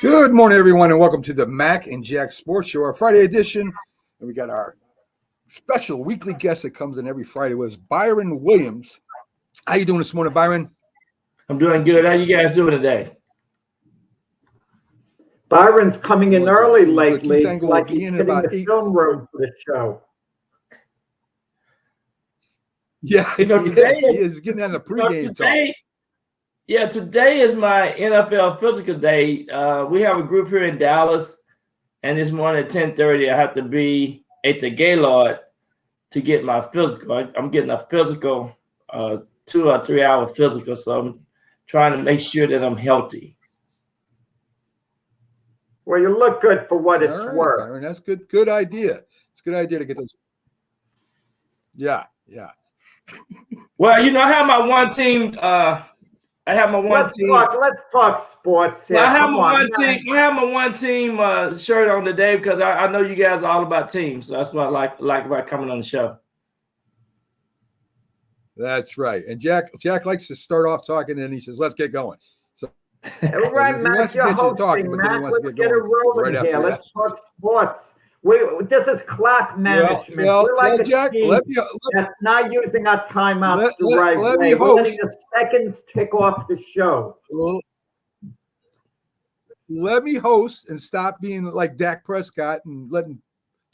Good morning, everyone, and welcome to the Mac and Jack Sports Show, our Friday edition. And we got our special weekly guest that comes in every Friday was Byron Williams. How you doing this morning, Byron? I'm doing good. How you guys doing today? Byron's coming in early lately. It's like he's in hitting about the film room for the show. Yeah, today he is getting on the pregame talk. Yeah, today is my NFL physical day. We have a group here in Dallas, and this morning at 10:30, I have to be at the Gaylord to get my physical. I'm getting a physical, 2 or 3 hour physical, so I'm trying to make sure that I'm healthy. Well, you look good for what it's worth. Byron, that's good. Good idea. It's a good idea to get those. Yeah. Well, I have my one team. I have my one team. Let's talk sports here. Well, I have my one team shirt on today because I know you guys are all about teams. So that's what I like about coming on the show. That's right. And Jack likes to start off talking, and he says, "Let's get going." So, all right, Matt, you're hosting, Matt. Let's get it rolling here. Let's talk sports. This is clock management. We're like Jack, team that's not using our timeouts the right way. We're letting the seconds tick off the show. Well, let me host and stop being like Dak Prescott and letting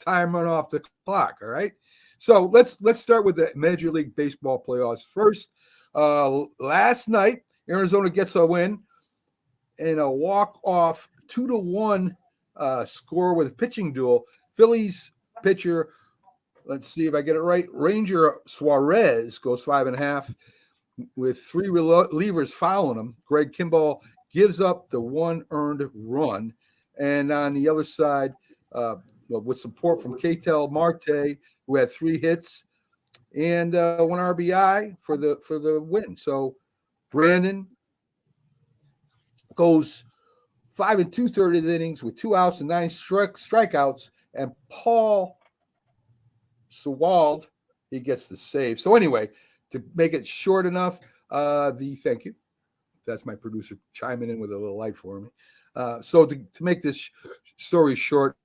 time run off the clock. All right. So let's start with the Major League Baseball playoffs first. Last night, Arizona gets a win and a walk-off 2-1 score with a pitching duel. Phillies pitcher, let's see if I get it right, Ranger Suarez goes 5.5 with 3 relievers following him. Greg Kimball gives up the 1 earned run. And on the other side, with support from Ketel Marte, who had 3 hits and 1 RBI for the win. So Brandon goes 5 2/3 innings with 2 outs and 9 strikeouts, and Paul Sewald, he gets the save. So anyway, to make it short enough, thank you. That's my producer chiming in with a little light for me. So to make this story short,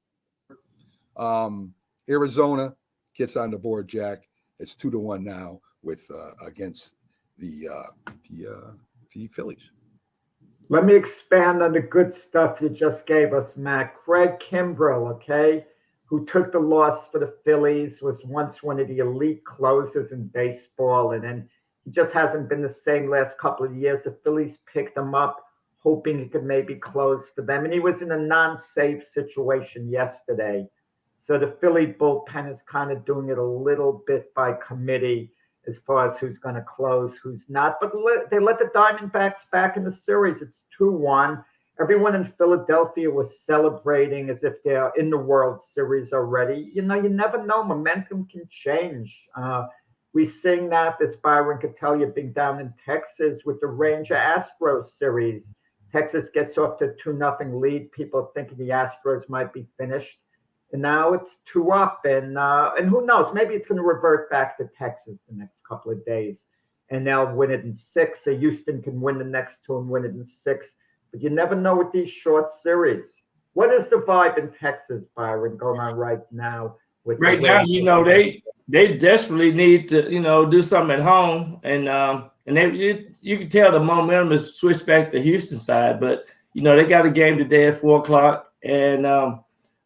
Arizona gets on the board, Jack. It's 2-1 now with against the Phillies. Let me expand on the good stuff you just gave us, Matt. Craig Kimbrell, okay, who took the loss for the Phillies, was once one of the elite closers in baseball, and then he just hasn't been the same last couple of years. The Phillies picked him up, hoping he could maybe close for them, and he was in a non-safe situation yesterday. So the Philly bullpen is kind of doing it a little bit by committee as far as who's going to close, who's not. But they let the Diamondbacks back in the series. It's 2-1. Everyone in Philadelphia was celebrating as if they're in the World Series already. You never know. Momentum can change. We sing that, as Byron could tell you, being down in Texas with the Ranger Astros series. Texas gets off to a 2-0 lead. People thinking the Astros might be finished. And now it's 2-up. And who knows? Maybe it's going to revert back to Texas the next couple of days. And they'll win it in 6. So Houston can win the next 2 and win it in 6. But you never know with these short series. What is the vibe in Texas, Byron, going on right now? Right now, they desperately need to, do something at home. And you can tell the momentum is switched back to Houston side. But, they got a game today at 4 o'clock. And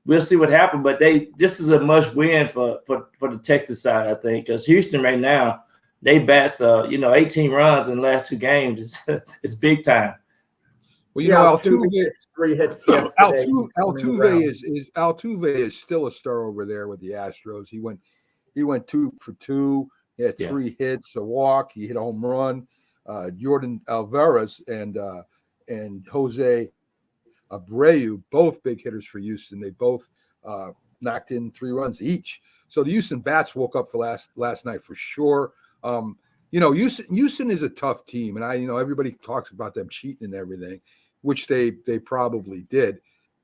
we'll see what happens. But this is a must win for the Texas side, I think. Because Houston right now, they bats, 18 runs in the last 2 games. It's big time. Well, Altuve is still a star over there with the Astros. He went 2 for 2. He had 3 hits, a walk. He hit a home run. Jordan Alvarez and Jose Abreu, both big hitters for Houston. They both knocked in 3 runs each. So the Houston Bats woke up for last night for sure. Houston is a tough team, and everybody talks about them cheating and everything, which they probably did.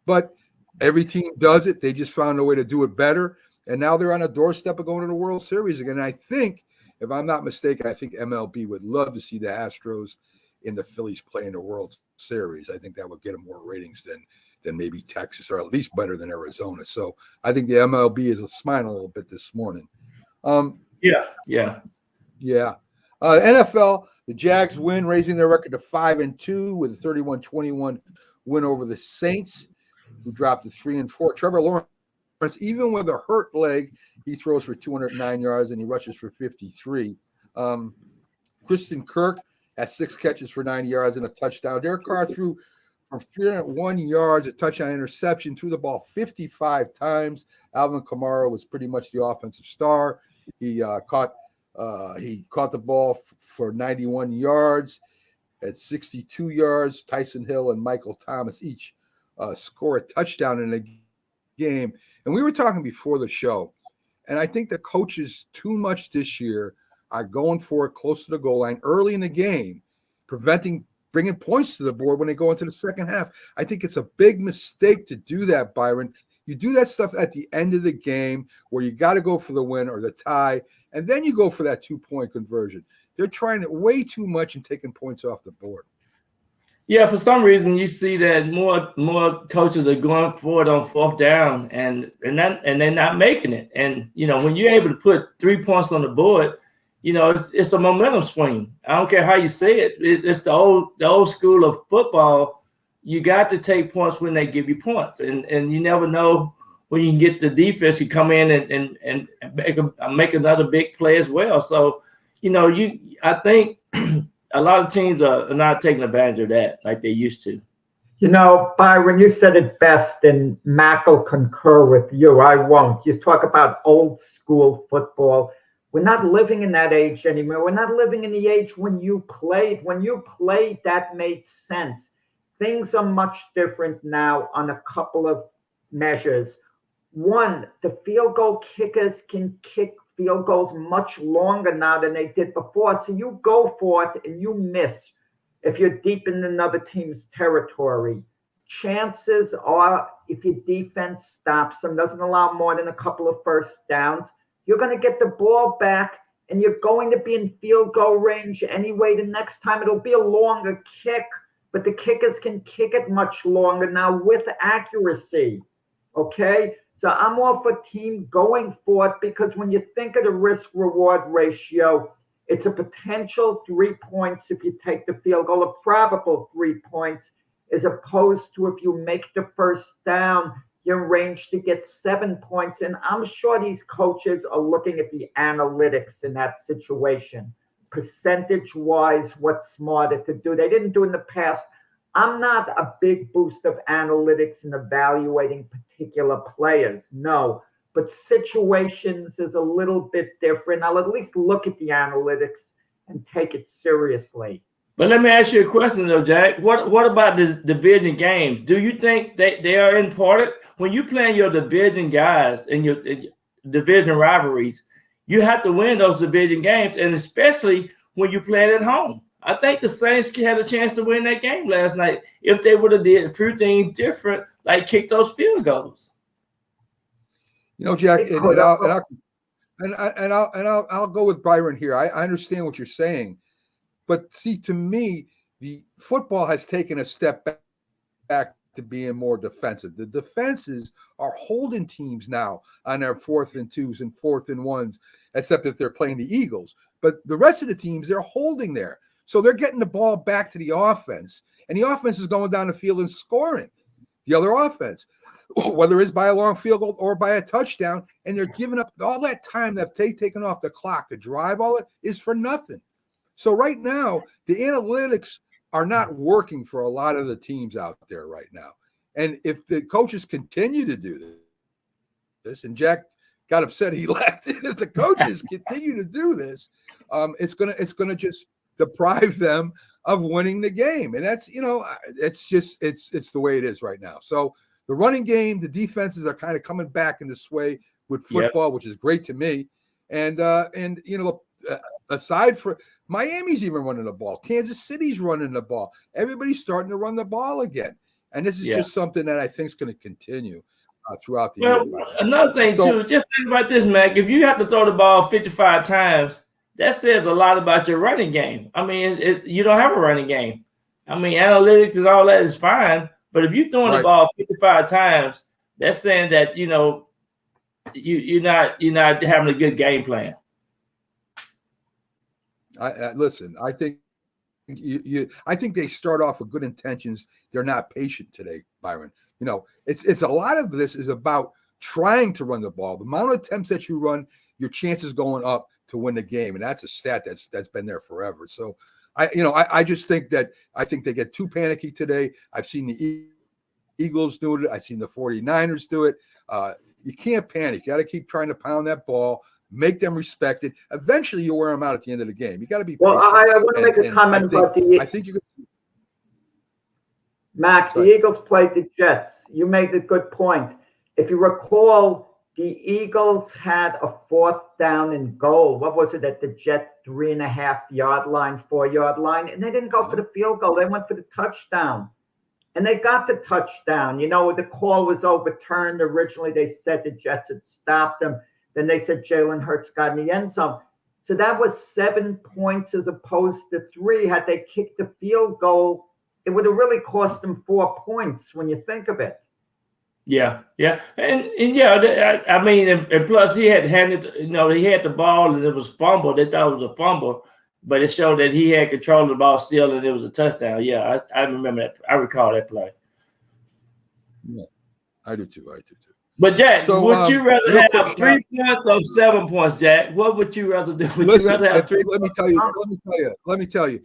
But Every team does it. They just found a way to do it better. And now they're on a doorstep of going to the World Series again. And I think, if I'm not mistaken, I think MLB would love to see the Astros and the Phillies play in the World Series. I think that would get them more ratings than maybe Texas, or at least better than Arizona. So I think the MLB is smiling a little bit this morning. Yeah. NFL, the Jags win, raising their record to 5-2 with a 31-21 win over the Saints, who dropped to 3-4. Trevor Lawrence, even with a hurt leg, he throws for 209 yards and he rushes for 53. Kristen Kirk had 6 catches for 90 yards and a touchdown. Derek Carr threw for 301 yards, a touchdown, interception, threw the ball 55 times. Alvin Kamara was pretty much the offensive star. He caught the ball for 91 yards. At 62 yards, Tyson Hill and Michael Thomas each score a touchdown in the game. And we were talking before the show, and I think the coaches too much this year are going for it close to the goal line early in the game, bringing points to the board when they go into the second half. I think it's a big mistake to do that, Byron. You do that stuff at the end of the game where you got to go for the win or the tie, and then you go for that 2-point conversion. They're trying it way too much and taking points off the board. Yeah, for some reason you see that more coaches are going for it on 4th down and they're not making it. And when you're able to put 3 points on the board, it's a momentum swing. I don't care how you say it. It's the old school of football. You got to take points when they give you points, and you never know when you can get the defense to come in and make another big play as well. So, I think a lot of teams are not taking advantage of that like they used to. Byron, you said it best, and Mac will concur with you. I won't. You talk about old school football. We're not living in that age anymore. We're not living in the age when you played. When you played, that made sense. Things are much different now on a couple of measures. One, the field goal kickers can kick field goals much longer now than they did before. So you go for it and you miss if you're deep in another team's territory. Chances are, if your defense stops them, doesn't allow more than a couple of first downs, you're going to get the ball back and you're going to be in field goal range anyway. The next time it'll be a longer kick, but the kickers can kick it much longer now with accuracy. Okay? So I'm all for team going for it, because when you think of the risk-reward ratio, it's a potential 3 points if you take the field goal, a probable 3 points, as opposed to if you make the first down, you're in range to get 7 points. And I'm sure these coaches are looking at the analytics in that situation. Percentage-wise, what's smarter to do. They didn't do in the past. I'm not a big boost of analytics in evaluating particular players, no. But situations is a little bit different. I'll at least look at the analytics and take it seriously. But let me ask you a question, though, Jack. What about this division games? Do you think they are important? When you play your division guys and your division rivalries, you have to win those division games, and especially when you play it at home. I think the Saints had a chance to win that game last night if they would have did a few things different, like kick those field goals. Jack, I'll go with Byron here. I understand what you're saying, but see, to me, the football has taken a step back to being more defensive. The defenses are holding teams now on their 4th and 2s and 4th and 1s, except if they're playing the Eagles. But the rest of the teams, they're holding there. So they're getting the ball back to the offense, and the offense is going down the field and scoring the other offense, whether it's by a long field goal or by a touchdown, and they're giving up all that time that they've taken off the clock to drive. All it is for nothing. So right now, the analytics are not working for a lot of the teams out there right now. And if the coaches continue to do this, and Jack got upset he left, if the coaches continue to do this, it's gonna just deprive them of winning the game. And that's, it's the way it is right now. So the running game, the defenses are kind of coming back into sway with football, which is great to me. And aside from Miami's even running the ball, Kansas City's running the ball. Everybody's starting to run the ball again. And this is just something that I think is going to continue throughout the year. Another thing, too, just think about this, Mac. If you have to throw the ball 55 times, that says a lot about your running game. I mean, you don't have a running game. I mean, analytics and all that is fine. But if you're throwing the ball 55 times, that's saying that, you're not having a good game plan. Listen, I think I think they start off with good intentions. They're not patient today, Byron. It's a lot of this is about trying to run the ball. The amount of attempts that you run, your chances going up to win the game, and that's a stat that's been there forever. So I just think that they get too panicky today. I've seen the Eagles do it. I've seen the 49ers do it. You can't panic. You got to keep trying to pound that ball, make them respect it. Eventually, you wear them out at the end of the game. You got to be patient. Well, I want to make a comment about the Eagles. I think you could. Mac, the Eagles played the Jets. You made a good point. If you recall, the Eagles had a 4th down and goal. What was it at the Jet 3.5-yard line, 4-yard line? And they didn't go for the field goal. They went for the touchdown. And they got the touchdown. The call was overturned. Originally, they said the Jets had stopped them. Then they said Jalen Hurts got in the end zone. So that was 7 points as opposed to 3. Had they kicked the field goal, it would have really cost them 4 points when you think of it. Yeah. And I mean, and plus he had handed, he had the ball and it was fumbled. They thought it was a fumble, but it showed that he had control of the ball still and it was a touchdown. Yeah, I remember that. I recall that play. Yeah, I do too. But Jack, would you rather have 3 points or 7 points, Jack? What would you rather do? Would you rather have 3 Let me tell you.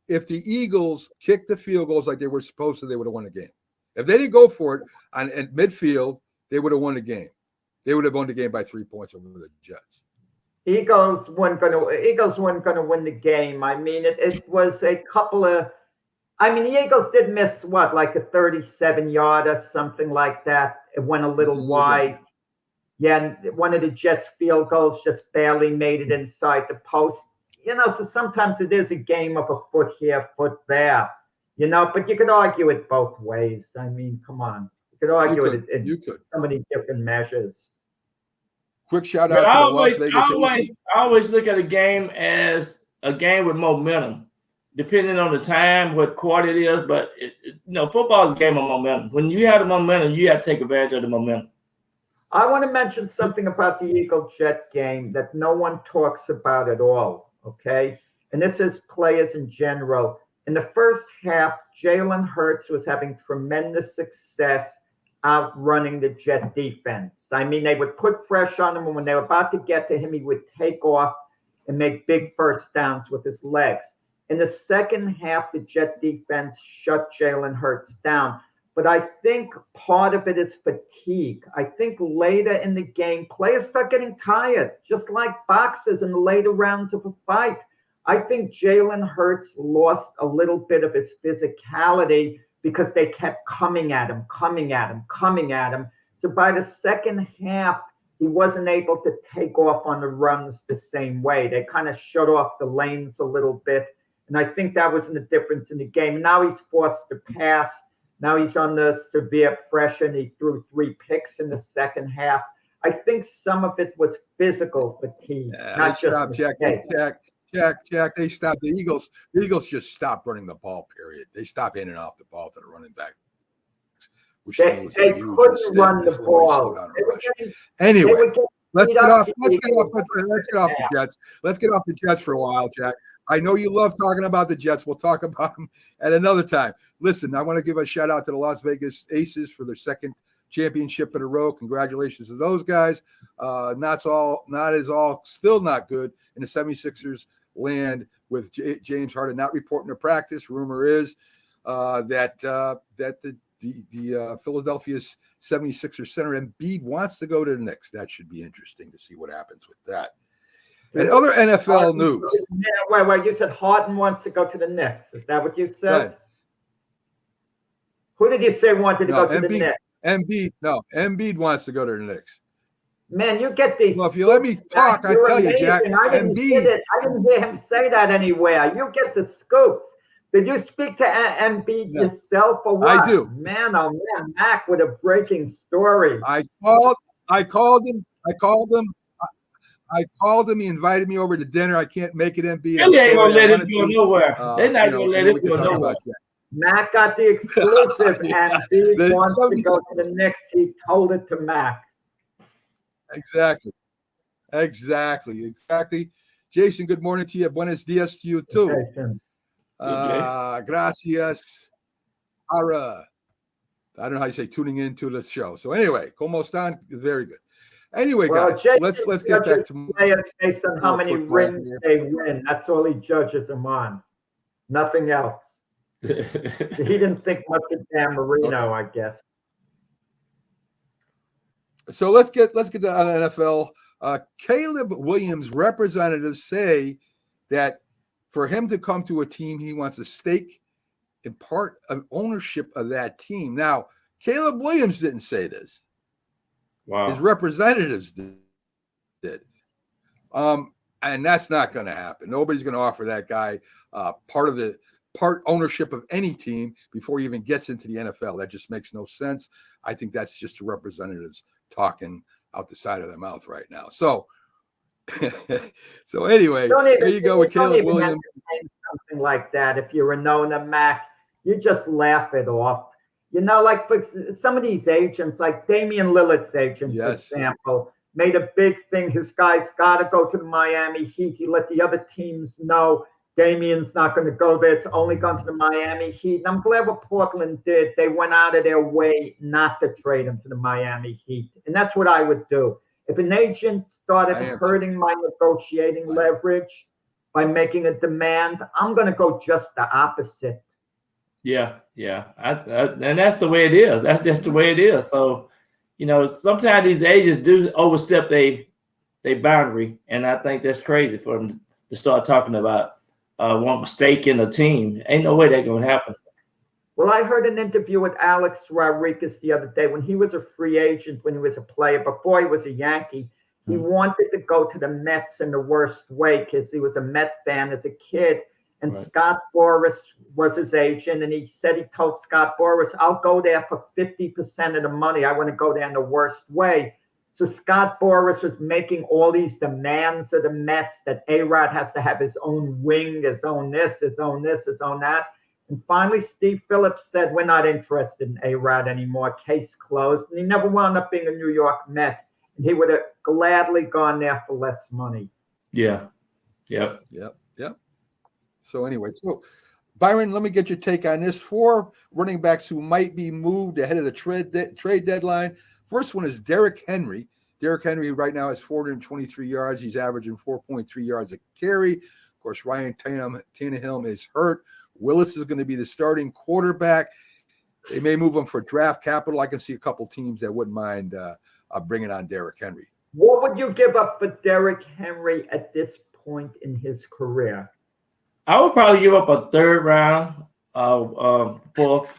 If the Eagles kicked the field goals like they were supposed to, they would have won the game. If they didn't go for it at midfield, they would have won the game. They would have won the game by 3 points over the Jets. Eagles weren't going to win the game. I mean, it was a couple of. I mean, the Eagles did miss like a 37-yarder, something like that. It went a little wide. Yeah, and one of the Jets' field goals just barely made it inside the post. So sometimes it is a game of a foot here, foot there. But you could argue it both ways. I mean, come on. You could argue it in so many different measures. Quick shout out to the Las Vegas. I always look at a game as a game with momentum, depending on the time, what quarter it is. But football is a game of momentum. When you have the momentum, you have to take advantage of the momentum. I want to mention something about the Eagle-Jet game that no one talks about at all, okay? And this is players in general. In the first half, Jalen Hurts was having tremendous success outrunning the Jet defense. I mean, they would put pressure on him, and when they were about to get to him, he would take off and make big first downs with his legs. In the second half, the Jet defense shut Jalen Hurts down. But I think part of it is fatigue. I think later in the game, players start getting tired, just like boxers in the later rounds of a fight. I think Jalen Hurts lost a little bit of his physicality because they kept coming at him. So by the second half, he wasn't able to take off on the runs the same way. They kind of shut off the lanes a little bit. And I think that was the difference in the game. Now he's forced to pass. Now he's under severe pressure, and he threw 3 picks in the second half. I think some of it was physical fatigue. Not just Jack, they stopped the Eagles. The Eagles just stopped running the ball, period. They stopped in and off the ball to the running back. Which they couldn't run the ball. Anyway, let's get off the Jets. Let's get off the Jets for a while, Jack. I know you love talking about the Jets. We'll talk about them at another time. Listen, I want to give a shout out to the Las Vegas Aces for their second championship in a row. Congratulations to those guys. Still not good in the 76ers land with James Harden not reporting to practice. Rumor is that the Philadelphia 76ers center Embiid wants to go to the Knicks. That should be interesting to see what happens with that. And other NFL news. Yeah, wait. You said Harden wants to go to the Knicks. Is that what you said? Who did you say wanted to go to the Knicks? Embiid wants to go to the Knicks. Man, you get these. Well, if you let me talk, I tell you, Jack. I didn't hear him say that anywhere. You get the scoops. Did you speak to Embiid yourself or what? I do. Man, oh man, Mac with a breaking story. I called him. He invited me over to dinner. I can't make it, Embiid. They ain't gonna let it go nowhere. They're not gonna let it go nowhere. Mac got the exclusive, and Embiid wants to go to the Knicks. He told it to Mac. Exactly. Jason, good morning to you. Buenos dias to you too. Gracias. Ara. I don't know how you say tuning into the show. So anyway, como están? Very good. Anyway, guys, let's get back to players based on how many rings they win. That's all he judges them on. Nothing else. He didn't think much of Dan Marino, I guess. So let's get to the NFL. Caleb Williams representatives say that for him to come to a team, he wants a stake in part of ownership of that team. Now, Caleb Williams didn't say this. Wow. His representatives did. And that's not going to happen. Nobody's going to offer that guy part ownership of any team before he even gets into the NFL. That just makes no sense. I think that's just the representatives talking out the side of their mouth right now. So anyway, there you go with Caleb Williams. Something like that. If you're a Nona Mac, you just laugh it off. You know, like for some of these agents, like Damian Lillard's agent, for example, made a big thing. His guys got to go to the Miami Heat. He let the other teams know Damian's not going to go there. It's only gone to the Miami Heat. And I'm glad what Portland did. They went out of their way not to trade him to the Miami Heat. And that's what I would do. If an agent started hurting my negotiating leverage by making a demand, I'm going to go just the opposite. Yeah. And that's the way it is. That's just the way it is. So, you know, sometimes these agents do overstep their boundary. And I think that's crazy for them to start talking about one mistake in a team. Ain't no way that's going to happen. Well, I heard an interview with Alex Rodriguez the other day when he was a free agent, when he was a player, before he was a Yankee. He wanted to go to the Mets in the worst way because he was a Met fan as a kid. And Scott Boras was his agent. And he said he told Scott Boras, I'll go there for 50% of the money. I want to go there in the worst way. So Scott Boras was making all these demands of the Mets that A-Rod has to have his own wing, his own this, his own this, his own that. And finally, Steve Phillips said, we're not interested in A-Rod anymore. Case closed. And he never wound up being a New York Met. And he would have gladly gone there for less money. Yeah. Yep. So anyway, Byron, let me get your take on this. 4 running backs who might be moved ahead of the trade deadline. First one is Derrick Henry. Derrick Henry right now has 423 yards. He's averaging 4.3 yards a carry. Of course, Ryan Tannehill is hurt. Willis is going to be the starting quarterback. They may move him for draft capital. I can see a couple teams that wouldn't mind bringing on Derrick Henry. What would you give up for Derrick Henry at this point in his career? I would probably give up a third round, fourth,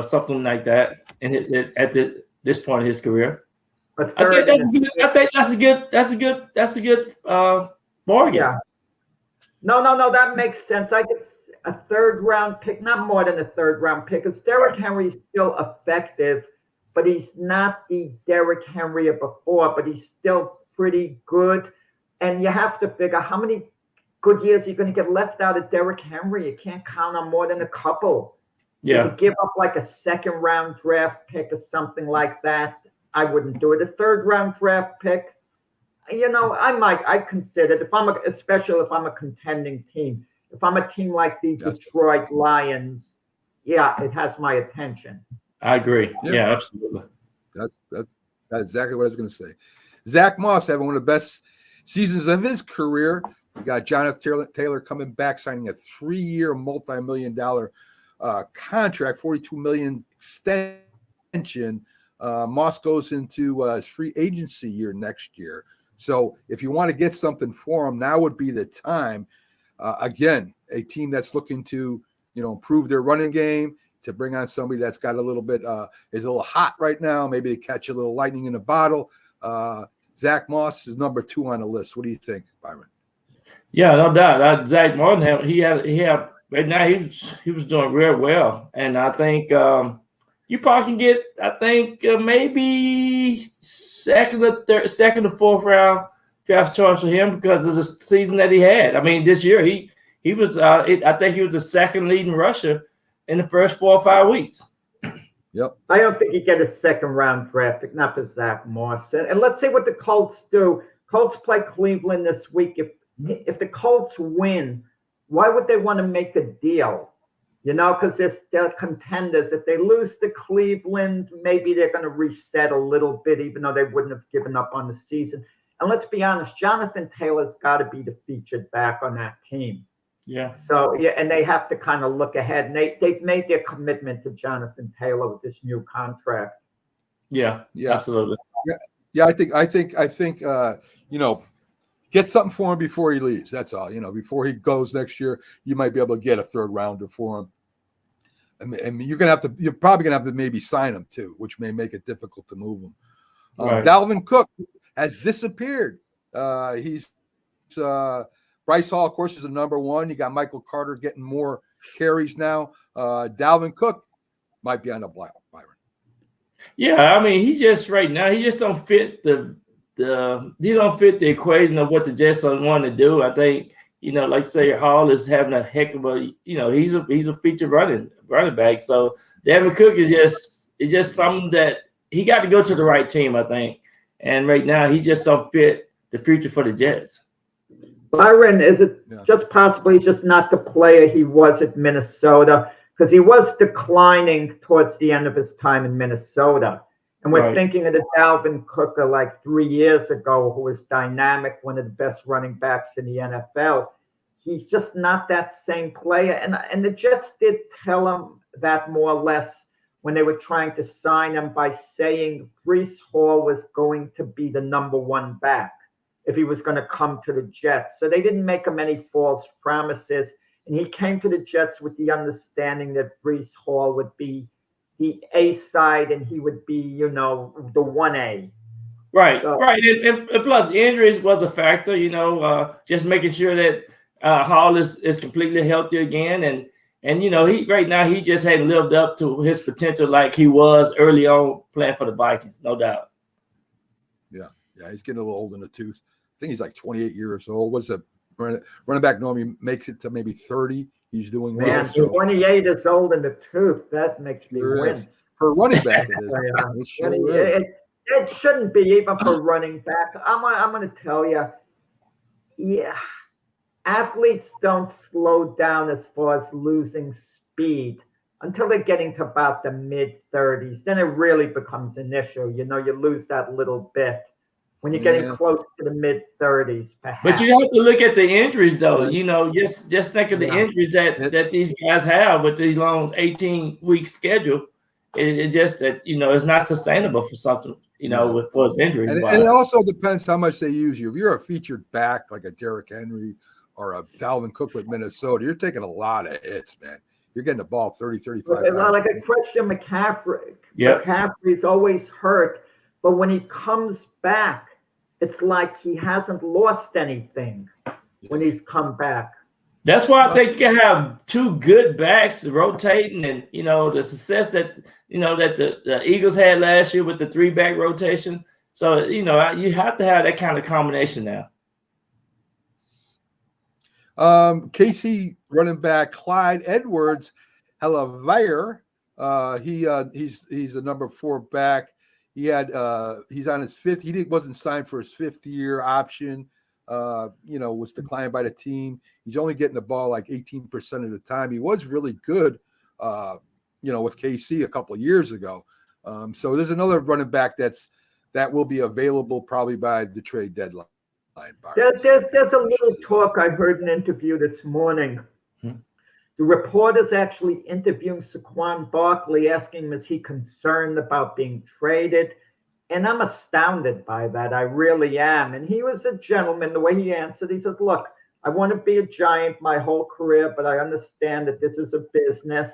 something like that, at this point in his career. I think that's a good bargain. Yeah. No, that makes sense. I guess a third round pick, not more than a third round pick, because Derrick Henry is still effective, but he's not the Derrick Henry of before, but he's still pretty good. And you have to figure how many good years you're going to get left out of Derrick Henry. You can't count on more than a couple. Yeah. To give up like a second round draft pick or something like that, I wouldn't do it. A third round draft pick, you know, I consider it, especially if I'm a contending team. If I'm a team like the Detroit Lions, yeah, it has my attention. I agree. Yeah, absolutely. That's exactly what I was going to say. Zach Moss having one of the best seasons of his career. We got Jonathan Taylor coming back, signing a 3-year, multi-million-dollar contract, $42 million extension. Moss goes into his free agency year next year. So if you want to get something for him, now would be the time. Again, a team that's looking to, improve their running game, to bring on somebody that's got a little bit, is a little hot right now, maybe to catch a little lightning in a bottle. Zach Moss is number 2 on the list. What do you think, Byron? Yeah, no doubt. Zach Martin, he had right now he was doing real well, and I think you probably can get maybe second or fourth round draft choice for him because of the season that he had. I mean, this year he was I think he was the second leading rusher in the first 4 or 5 weeks. Yep. I don't think you get a second round draft pick, not for Zach Moss. And let's see what the Colts do. Colts play Cleveland this week. If the Colts win, why would they want to make a deal? Because they're contenders. If they lose to Cleveland, maybe they're going to reset a little bit, even though they wouldn't have given up on the season. And let's be honest, Jonathan Taylor's got to be the featured back on that team. Yeah. So, yeah, and they have to kind of look ahead. And they've made their commitment to Jonathan Taylor with this new contract. Yeah, absolutely. Yeah, I think get something for him before he leaves. That's all. Before he goes next year, you might be able to get a third rounder for him. And you're probably gonna have to maybe sign him too, which may make it difficult to move him. Right. Dalvin Cook has disappeared. He's Bryce Hall, of course, is the number one. You got Michael Carter getting more carries now. Dalvin Cook might be on the block, Byron. Yeah, I mean, he just don't fit he don't fit the equation of what the Jets want to do. I think, like say Hall is having a heck of a, he's a featured running back. So Dalvin Cook is just something that he got to go to the right team, I think. And right now he just don't fit the future for the Jets. Byron, is it just possibly just not the player he was at Minnesota? Because he was declining towards the end of his time in Minnesota. And we're thinking of the Dalvin Cook of like 3 years ago, who was dynamic, one of the best running backs in the NFL. He's just not that same player. And the Jets did tell him that more or less when they were trying to sign him by saying Breece Hall was going to be the number one back if he was going to come to the Jets. So they didn't make him any false promises. And he came to the Jets with the understanding that Breece Hall would be the A side and he would be, the 1A. Right, right. And plus, the injuries was a factor, just making sure that Hall is completely healthy again. And he right now, he just hadn't lived up to his potential like he was early on playing for the Vikings, no doubt. Yeah, he's getting a little old in the tooth. I think he's like 28 years old. What's the running back normally makes it to maybe 30? He's doing well. Man, 28 is old in the tooth. That makes me wince. For a running back, it is. It shouldn't be even for running back. I'm going to tell you, athletes don't slow down as far as losing speed until they're getting to about the mid-30s. Then it really becomes an issue. You lose that little bit. When you're getting close to the mid-30s, perhaps. But you have to look at the injuries, though. Just think of the injuries that these guys have with these long 18-week schedule. It's just that, it's not sustainable for something, for his injuries. And it also depends how much they use you. If you're a featured back like a Derrick Henry or a Dalvin Cook with Minnesota, you're taking a lot of hits, man. You're getting the ball 30, 35 times. Like a Christian McCaffrey. Yep. McCaffrey's always hurt, but when he comes back, it's like he hasn't lost anything when he's come back. That's why I think you can have two good backs rotating, and the success that that the Eagles had last year with the 3-back rotation. So you have to have that kind of combination now. KC running back Clyde Edwards-Helaire, he's the number 4 back. He had he's on his 5th. He wasn't signed for his 5th year option. Was declined by the team. He's only getting the ball like 18% of the time. He was really good, with KC a couple of years ago. So there's another running back that will be available probably by the trade deadline. There's a little talk. I heard an interview this morning. The reporter's actually interviewing Saquon Barkley, asking him, is he concerned about being traded? And I'm astounded by that. I really am. And he was a gentleman. The way he answered, he says, look, I want to be a Giant my whole career, but I understand that this is a business.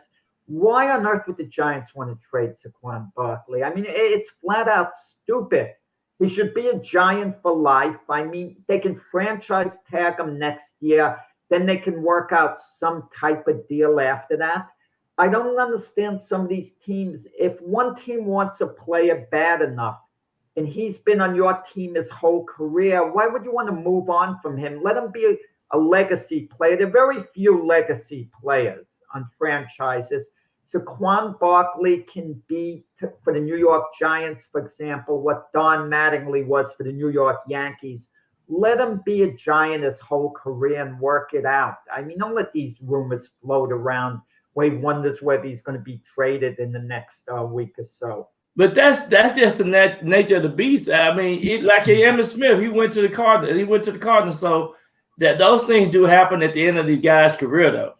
Why on earth would the Giants want to trade Saquon Barkley? I mean, it's flat out stupid. He should be a Giant for life. I mean, they can franchise tag him next year. then they can work out some type of deal after that. I don't understand some of these teams. If one team wants a player bad enough and he's been on your team his whole career, why would you want to move on from him? Let him be a legacy player. There are very few legacy players on franchises. Saquon Barkley can be, for the New York Giants, for example, what Don Mattingly was for the New York Yankees. Let him be a Giant his whole career and work it out. I mean, don't let these rumors float around where he wonders whether he's going to be traded in the next week or so. But that's just the nature of the beast. I mean, like Emmitt Smith, he went to the Cardinals. So that those things do happen at the end of these guys' career, though.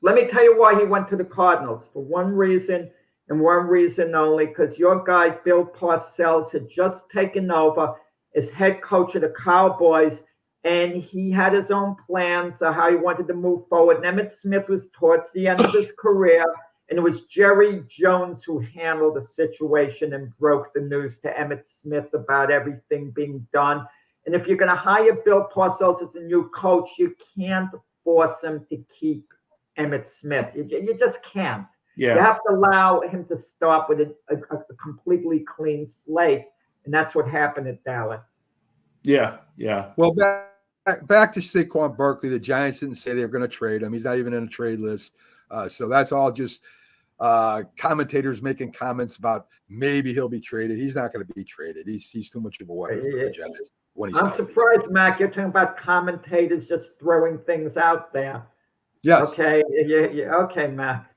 Let me tell you why he went to the Cardinals. For one reason and one reason only, because your guy, Bill Parcells, had just taken over as head coach of the Cowboys, and he had his own plans of how he wanted to move forward. And Emmitt Smith was towards the end of his career, and it was Jerry Jones who handled the situation and broke the news to Emmitt Smith about everything being done. And if you're going to hire Bill Parcells as a new coach, you can't force him to keep Emmitt Smith. You just can't. Yeah. You have to allow him to start with a completely clean slate, and that's what happened at Dallas. Yeah. Well, back to Saquon Barkley. The Giants didn't say they were going to trade him. He's not even in a trade list. So that's all just commentators making comments about maybe he'll be traded. He's not going to be traded. He's too much of a weapon for the Giants when he's healthy. Surprised, Mac. You're talking about commentators just throwing things out there. Yes. Okay. Yeah. Okay, Mac.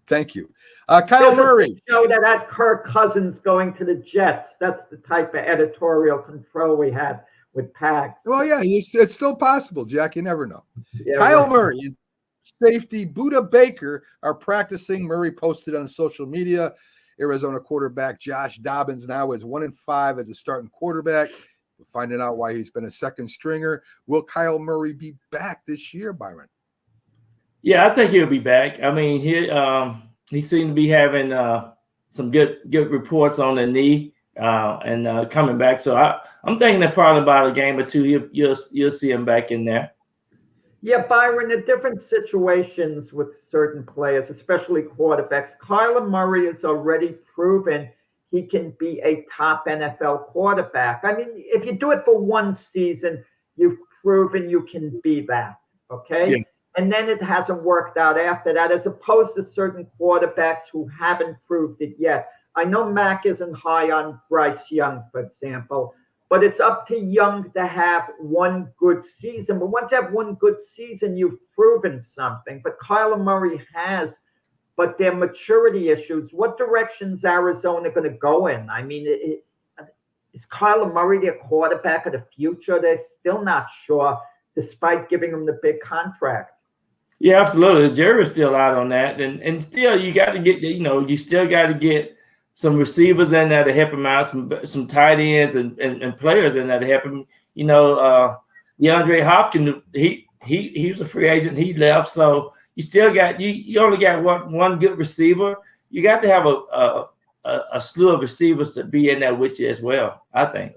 Thank you. Kyle Murray. Show that Kirk Cousins going to the Jets. That's the type of editorial control we had with Pags. Well, yeah, it's still possible, Jack. You never know. Yeah, Kyle right. Murray and safety Buda Baker are practicing. Murray posted on social media. Arizona quarterback Josh Dobbins now is 1-5 as a starting quarterback. We're finding out why he's been a second stringer. Will Kyle Murray be back this year, Byron? Yeah, I think he'll be back. I mean, he seemed to be having some good reports on the knee and coming back. So I'm thinking that probably about a game or two, you'll see him back in there. Yeah, Byron, in different situations with certain players, especially quarterbacks, Kyler Murray has already proven he can be a top NFL quarterback. I mean, if you do it for one season, you've proven you can be that, okay? Yeah. And then it hasn't worked out after that, as opposed to certain quarterbacks who haven't proved it yet. I know Mac isn't high on Bryce Young, for example, but it's up to Young to have one good season. But once you have one good season, you've proven something. But Kyler Murray has, but their maturity issues. What direction's Arizona going to go in? I mean, is Kyler Murray their quarterback of the future? They're still not sure, despite giving him the big contract. Yeah, absolutely. The jury's still out on that. And still, you got to get, you still got to get some receivers in there to help him out, some tight ends and players in there to help him. DeAndre Hopkins, he was a free agent. He left. So you still got, you only got one good receiver. You got to have a slew of receivers to be in there with you as well, I think.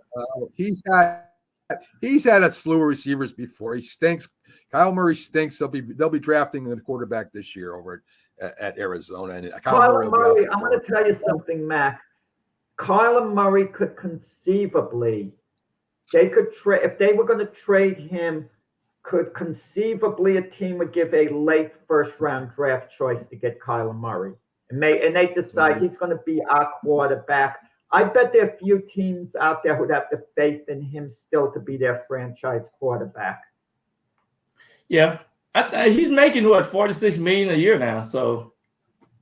He's had a slew of receivers before. He stinks. Kyle Murray stinks. They'll be drafting the quarterback this year over at Arizona. And Kyler Murray, I'm going to tell you something, Mac. Kyler Murray could conceivably, if they were going to trade him, could conceivably a team would give a late first-round draft choice to get Kyler Murray, and they decide he's going to be our quarterback. I bet there are a few teams out there who'd have the faith in him still to be their franchise quarterback. Yeah, he's making what, $46 million a year now. So,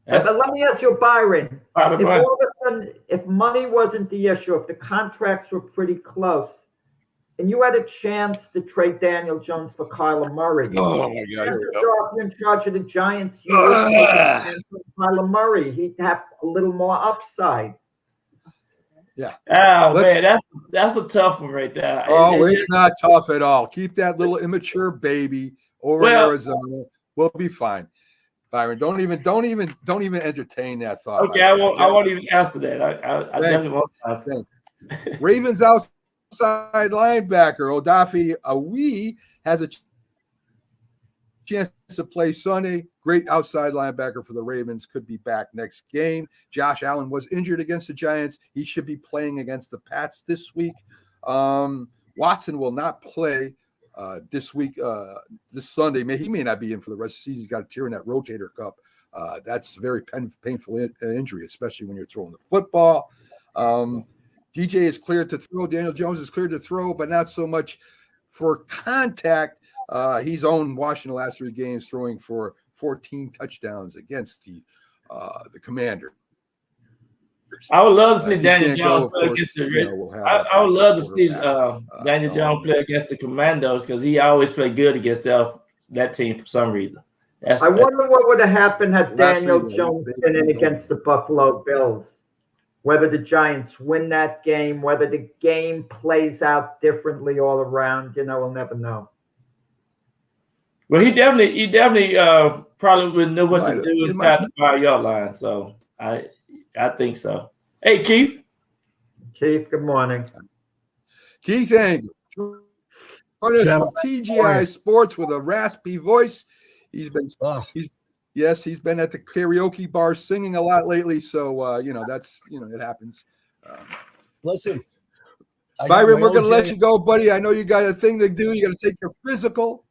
but let me ask you, Byron. If all of a sudden, if money wasn't the issue, if the contracts were pretty close, and you had a chance to trade Daniel Jones for Kyler Murray, oh my God, you're in charge of the Giants. You would take a chance on Kyler Murray. He'd have a little more upside. Yeah. Oh man, that's a tough one right there. Oh, it's not tough at all. Keep that little immature baby over in Arizona. We'll be fine. Byron, don't even entertain that thought. Okay, I won't even answer that. I definitely won't answer that. Ravens outside linebacker Odafe Awe has a chance to play Sunday. Great outside linebacker for the Ravens. Could be back next game. Josh Allen was injured against the Giants. He should be playing against the Pats this week. Watson will not play this week, this Sunday. He may not be in for the rest of the season. He's got a tear in that rotator cuff. That's a very painful injury, especially when you're throwing the football. DJ is cleared to throw. Daniel Jones is cleared to throw, but not so much for contact. He's owned Washington the last 3 games, throwing for 14 touchdowns against the Commanders. I would love to see If he Daniel can't Jones go, play of against course, the. we'll have I would love to see quarterback. Daniel Jones play against the Commandos because he always played good against that team for some reason. I wonder what would have happened had Last Daniel week, Jones been in against the Buffalo Bills. Whether the Giants win that game, whether the game plays out differently all around, we'll never know. Well, he definitely probably would know what to do inside the 5-yard line. So I think so. Hey, Keith. Keith, good morning. Keith Angle. Join us from TGI Sports with a raspy voice. He's been at the karaoke bar singing a lot lately. So that's it happens. Listen, Byron, we're gonna let you go, buddy. I know you got a thing to do. You got to take your physical.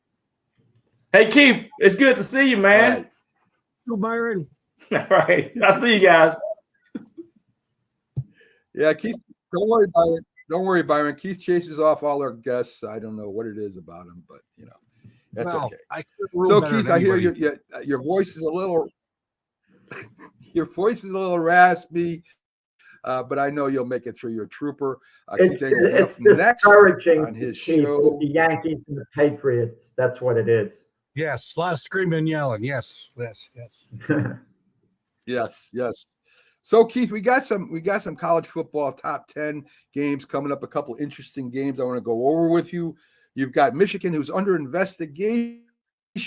Hey, Keith, it's good to see you, man. Right. You, Byron. All right. I'll see you guys. Yeah, Keith, don't worry, Byron. Don't worry, Byron. Keith chases off all our guests. I don't know what it is about him, but that's okay. So, Keith, I hear your voice is a little raspy, but I know you'll make it through. Your trooper. It's discouraging on his show with the Yankees and the Patriots. That's what it is. Yes, a lot of screaming and yelling. Yes. Yes. So, Keith, we got some college football top 10 games coming up. A couple interesting games I want to go over with you. You've got Michigan, who's under investigation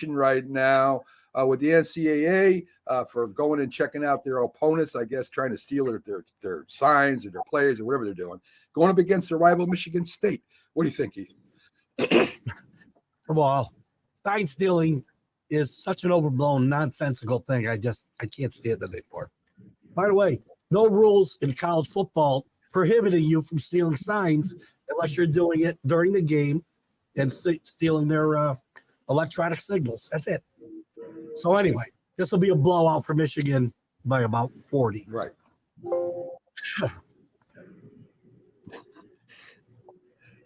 right now with the NCAA for going and checking out their opponents, I guess, trying to steal their signs or their plays or whatever they're doing, going up against their rival Michigan State. What do you think, Keith? Well, sign stealing is such an overblown, nonsensical thing. I can't stand it anymore. By the way, no rules in college football prohibiting you from stealing signs unless you're doing it during the game and stealing their electronic signals. That's it. So anyway, this will be a blowout for Michigan by about 40. Right.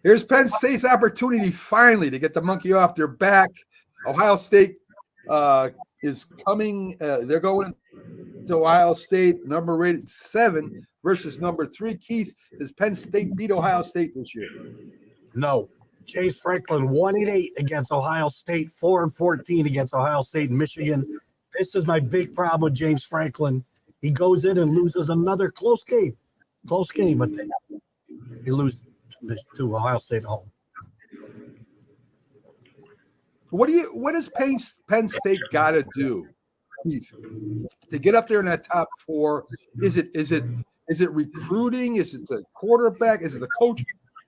Here's Penn State's opportunity finally to get the monkey off their back. Ohio State is coming. They're going to Ohio State, number rated 7 versus number 3. Keith, does Penn State beat Ohio State this year? No. James Franklin 1-8 against Ohio State, 4-14 against Ohio State and Michigan. This is my big problem with James Franklin. He goes in and loses another close game, but they lose to Ohio State at home. What does Penn State got to do, Keith, to get up there in that top 4? Is it recruiting? Is it the quarterback? Is it the coaching?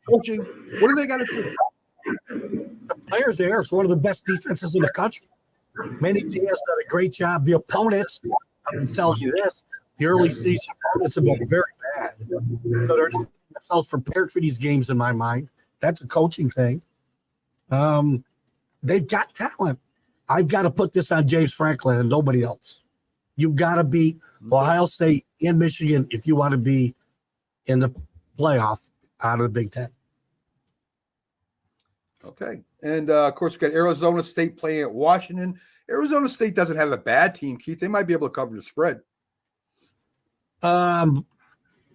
What do they got to do? The players there, it's one of the best defenses in the country. Manny Diaz done a great job. The opponents, I can tell you this, the early season opponents have been very bad. So they're not themselves prepared for these games in my mind. That's a coaching thing. They've got talent. I've got to put this on James Franklin and nobody else. You've got to beat Ohio State and Michigan if you want to be in the playoff out of the Big Ten. Okay. And, of course, we've got Arizona State playing at Washington. Arizona State doesn't have a bad team, Keith. They might be able to cover the spread.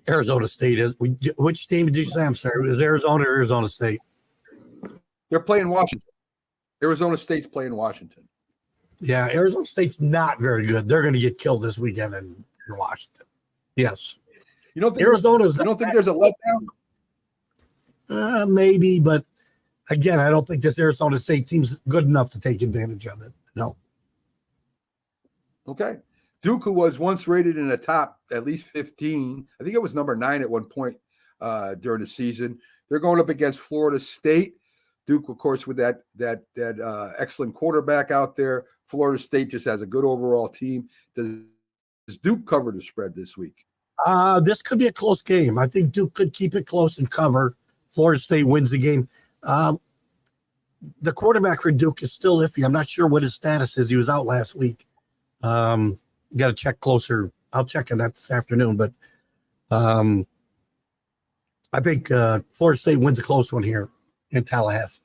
Arizona State is. Which team did you say? I'm sorry. Was Arizona or Arizona State? They're playing Washington. Arizona State's playing Washington. Yeah, Arizona State's not very good. They're going to get killed this weekend in Washington. Yes. You don't think Arizona's? You don't think there's a letdown? Maybe, but again, I don't think this Arizona State team's good enough to take advantage of it. No. Okay. Duke, who was once rated in the top at least 15, I think it was number 9 at one point during the season. They're going up against Florida State. Duke, of course, with that excellent quarterback out there. Florida State just has a good overall team. Does Duke cover the spread this week? This could be a close game. I think Duke could keep it close and cover. Florida State wins the game. The quarterback for Duke is still iffy. I'm not sure what his status is. He was out last week. Got to check closer. I'll check on that this afternoon. But I think Florida State wins a close one here in Tallahassee.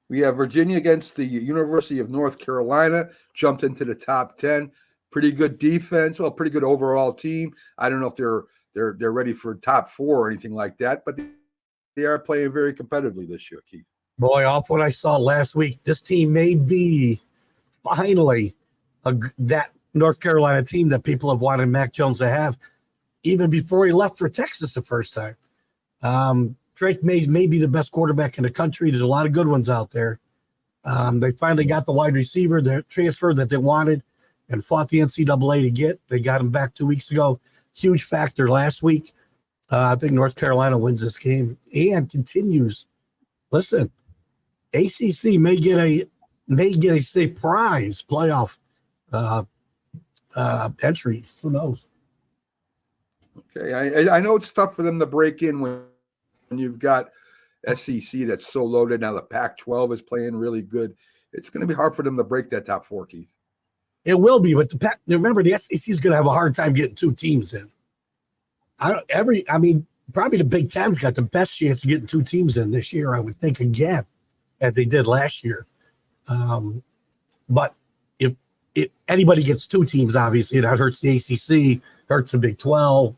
We have Virginia against the University of North Carolina, jumped into the top 10. Pretty good defense, well, pretty good overall team. I don't know if they're ready for top 4 or anything like that, but they are playing very competitively this year, Keith. Boy, off what I saw last week, this team may be finally that North Carolina team that people have wanted Mac Jones to have, even before he left for Texas the first time. Drake may be the best quarterback in the country. There's a lot of good ones out there. They finally got the wide receiver, the transfer that they wanted and fought the NCAA to get. They got him back 2 weeks ago. Huge factor last week. I think North Carolina wins this game and continues. Listen, ACC may get a surprise playoff entry. Who knows? Okay, I know it's tough for them to break in when you've got SEC that's so loaded. Now the Pac-12 is playing really good. It's going to be hard for them to break that top 4, Keith. It will be, but remember the SEC is going to have a hard time getting 2 teams in. Probably the Big Ten's got the best chance of getting 2 teams in this year, I would think, again, as they did last year. But if anybody gets 2 teams, obviously, that hurts the ACC, hurts the Big 12,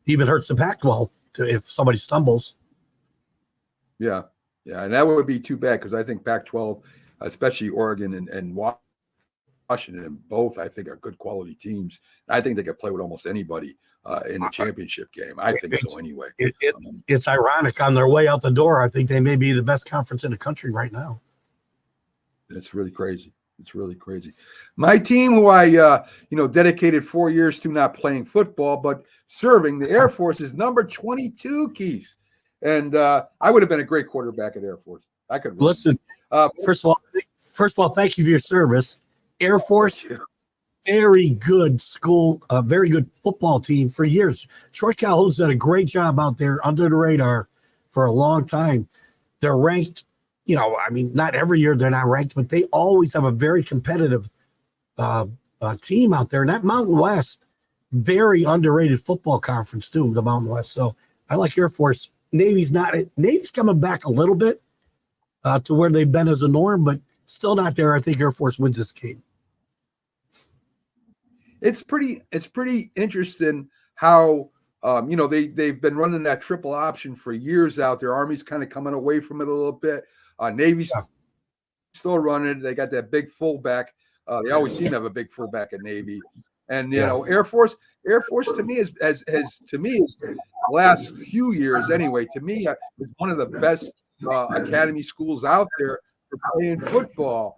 even hurts the Pac-12 if somebody stumbles. Yeah, and that would be too bad because I think Pac-12, especially Oregon and Washington, both I think are good quality teams. I think they could play with almost anybody in the championship game. I think so anyway. It's ironic. On their way out the door, I think they may be the best conference in the country right now. It's really crazy. It's really crazy. My team, who I dedicated 4 years to not playing football but serving, the Air Force, is number 22, Keith. And I would have been a great quarterback at Air Force. I could listen. First of all, thank you for your service. Air Force, very good school, a very good football team for years. Troy Calhoun's done a great job out there under the radar for a long time. They're ranked, not every year they're not ranked, but they always have a very competitive team out there. And that Mountain West, very underrated football conference too, the Mountain West. So I like Air Force. Navy's coming back a little bit to where they've been as a norm, but still not there. I think Air Force wins this game. It's pretty interesting how they've been running that triple option for years out there. Army's kind of coming away from it a little bit. Navy's still running. They got that big fullback. They always seem to have a big fullback at Navy. And Air Force to me is the last few years anyway. To me, is one of the best academy schools out there for playing football.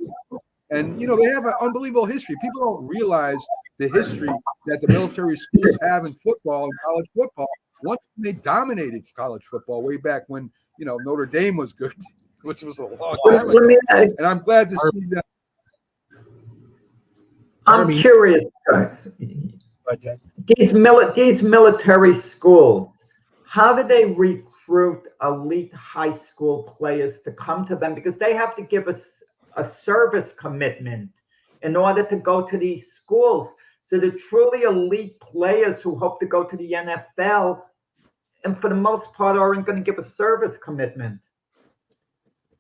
And they have an unbelievable history. People don't realize the history that the military schools have in football and college football. Once they dominated college football way back when Notre Dame was good, which was a long time ago. And I'm glad to see that. I'm curious, guys. These military schools, how do they recruit elite high school players to come to them? Because they have to give us a service commitment in order to go to these schools. So the truly elite players who hope to go to the NFL, and for the most part, aren't going to give a service commitment.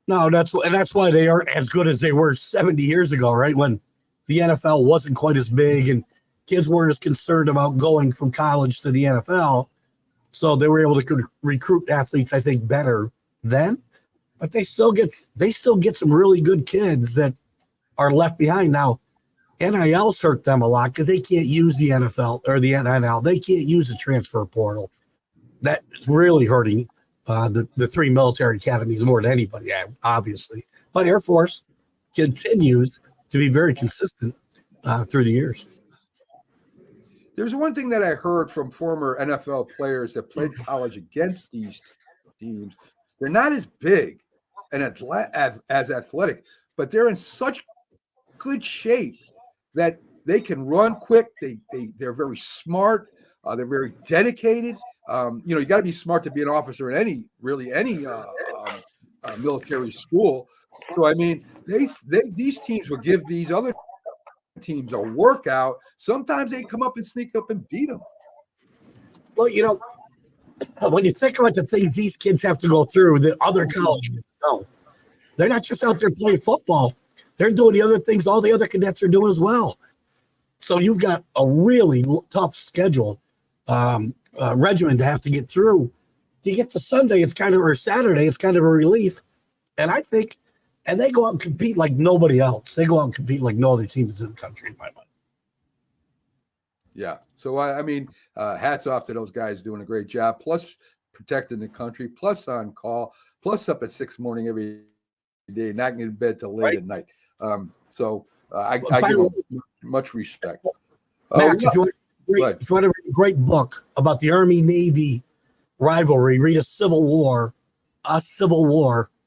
No, that's why they aren't as good as they were 70 years ago, right? When the NFL wasn't quite as big and kids weren't as concerned about going from college to the NFL. So they were able to recruit athletes, I think, better then. But they still get some really good kids that are left behind. Now, NIL's hurt them a lot because they can't use the NFL or the NIL. They can't use the transfer portal. That's really hurting the 3 military academies more than anybody, obviously. But Air Force continues to be very consistent through the years. There's one thing that I heard from former NFL players that played college against these teams. They're not as big and as athletic, but they're in such good shape that they can run quick. They're very smart. They're very dedicated. You got to be smart to be an officer in any military school. So I mean, these teams will give these other teams a workout. Sometimes they come up and sneak up and beat them. Well, when you think about the things these kids have to go through, the other colleges don't. They're not just out there playing football. They're doing the other things all the other cadets are doing as well. So you've got a really tough schedule, regimen to have to get through. You get to Sunday, or Saturday, it's kind of a relief. And I think, and they go out and compete like nobody else. They go out and compete like no other teams in the country, in my mind. Yeah. So, I mean, hats off to those guys doing a great job, plus protecting the country, plus on call, plus up at 6 a.m. every day, not getting to bed till late at night. I give them much respect. Mac, if you want to read a great book about the Army-Navy rivalry, read A Civil War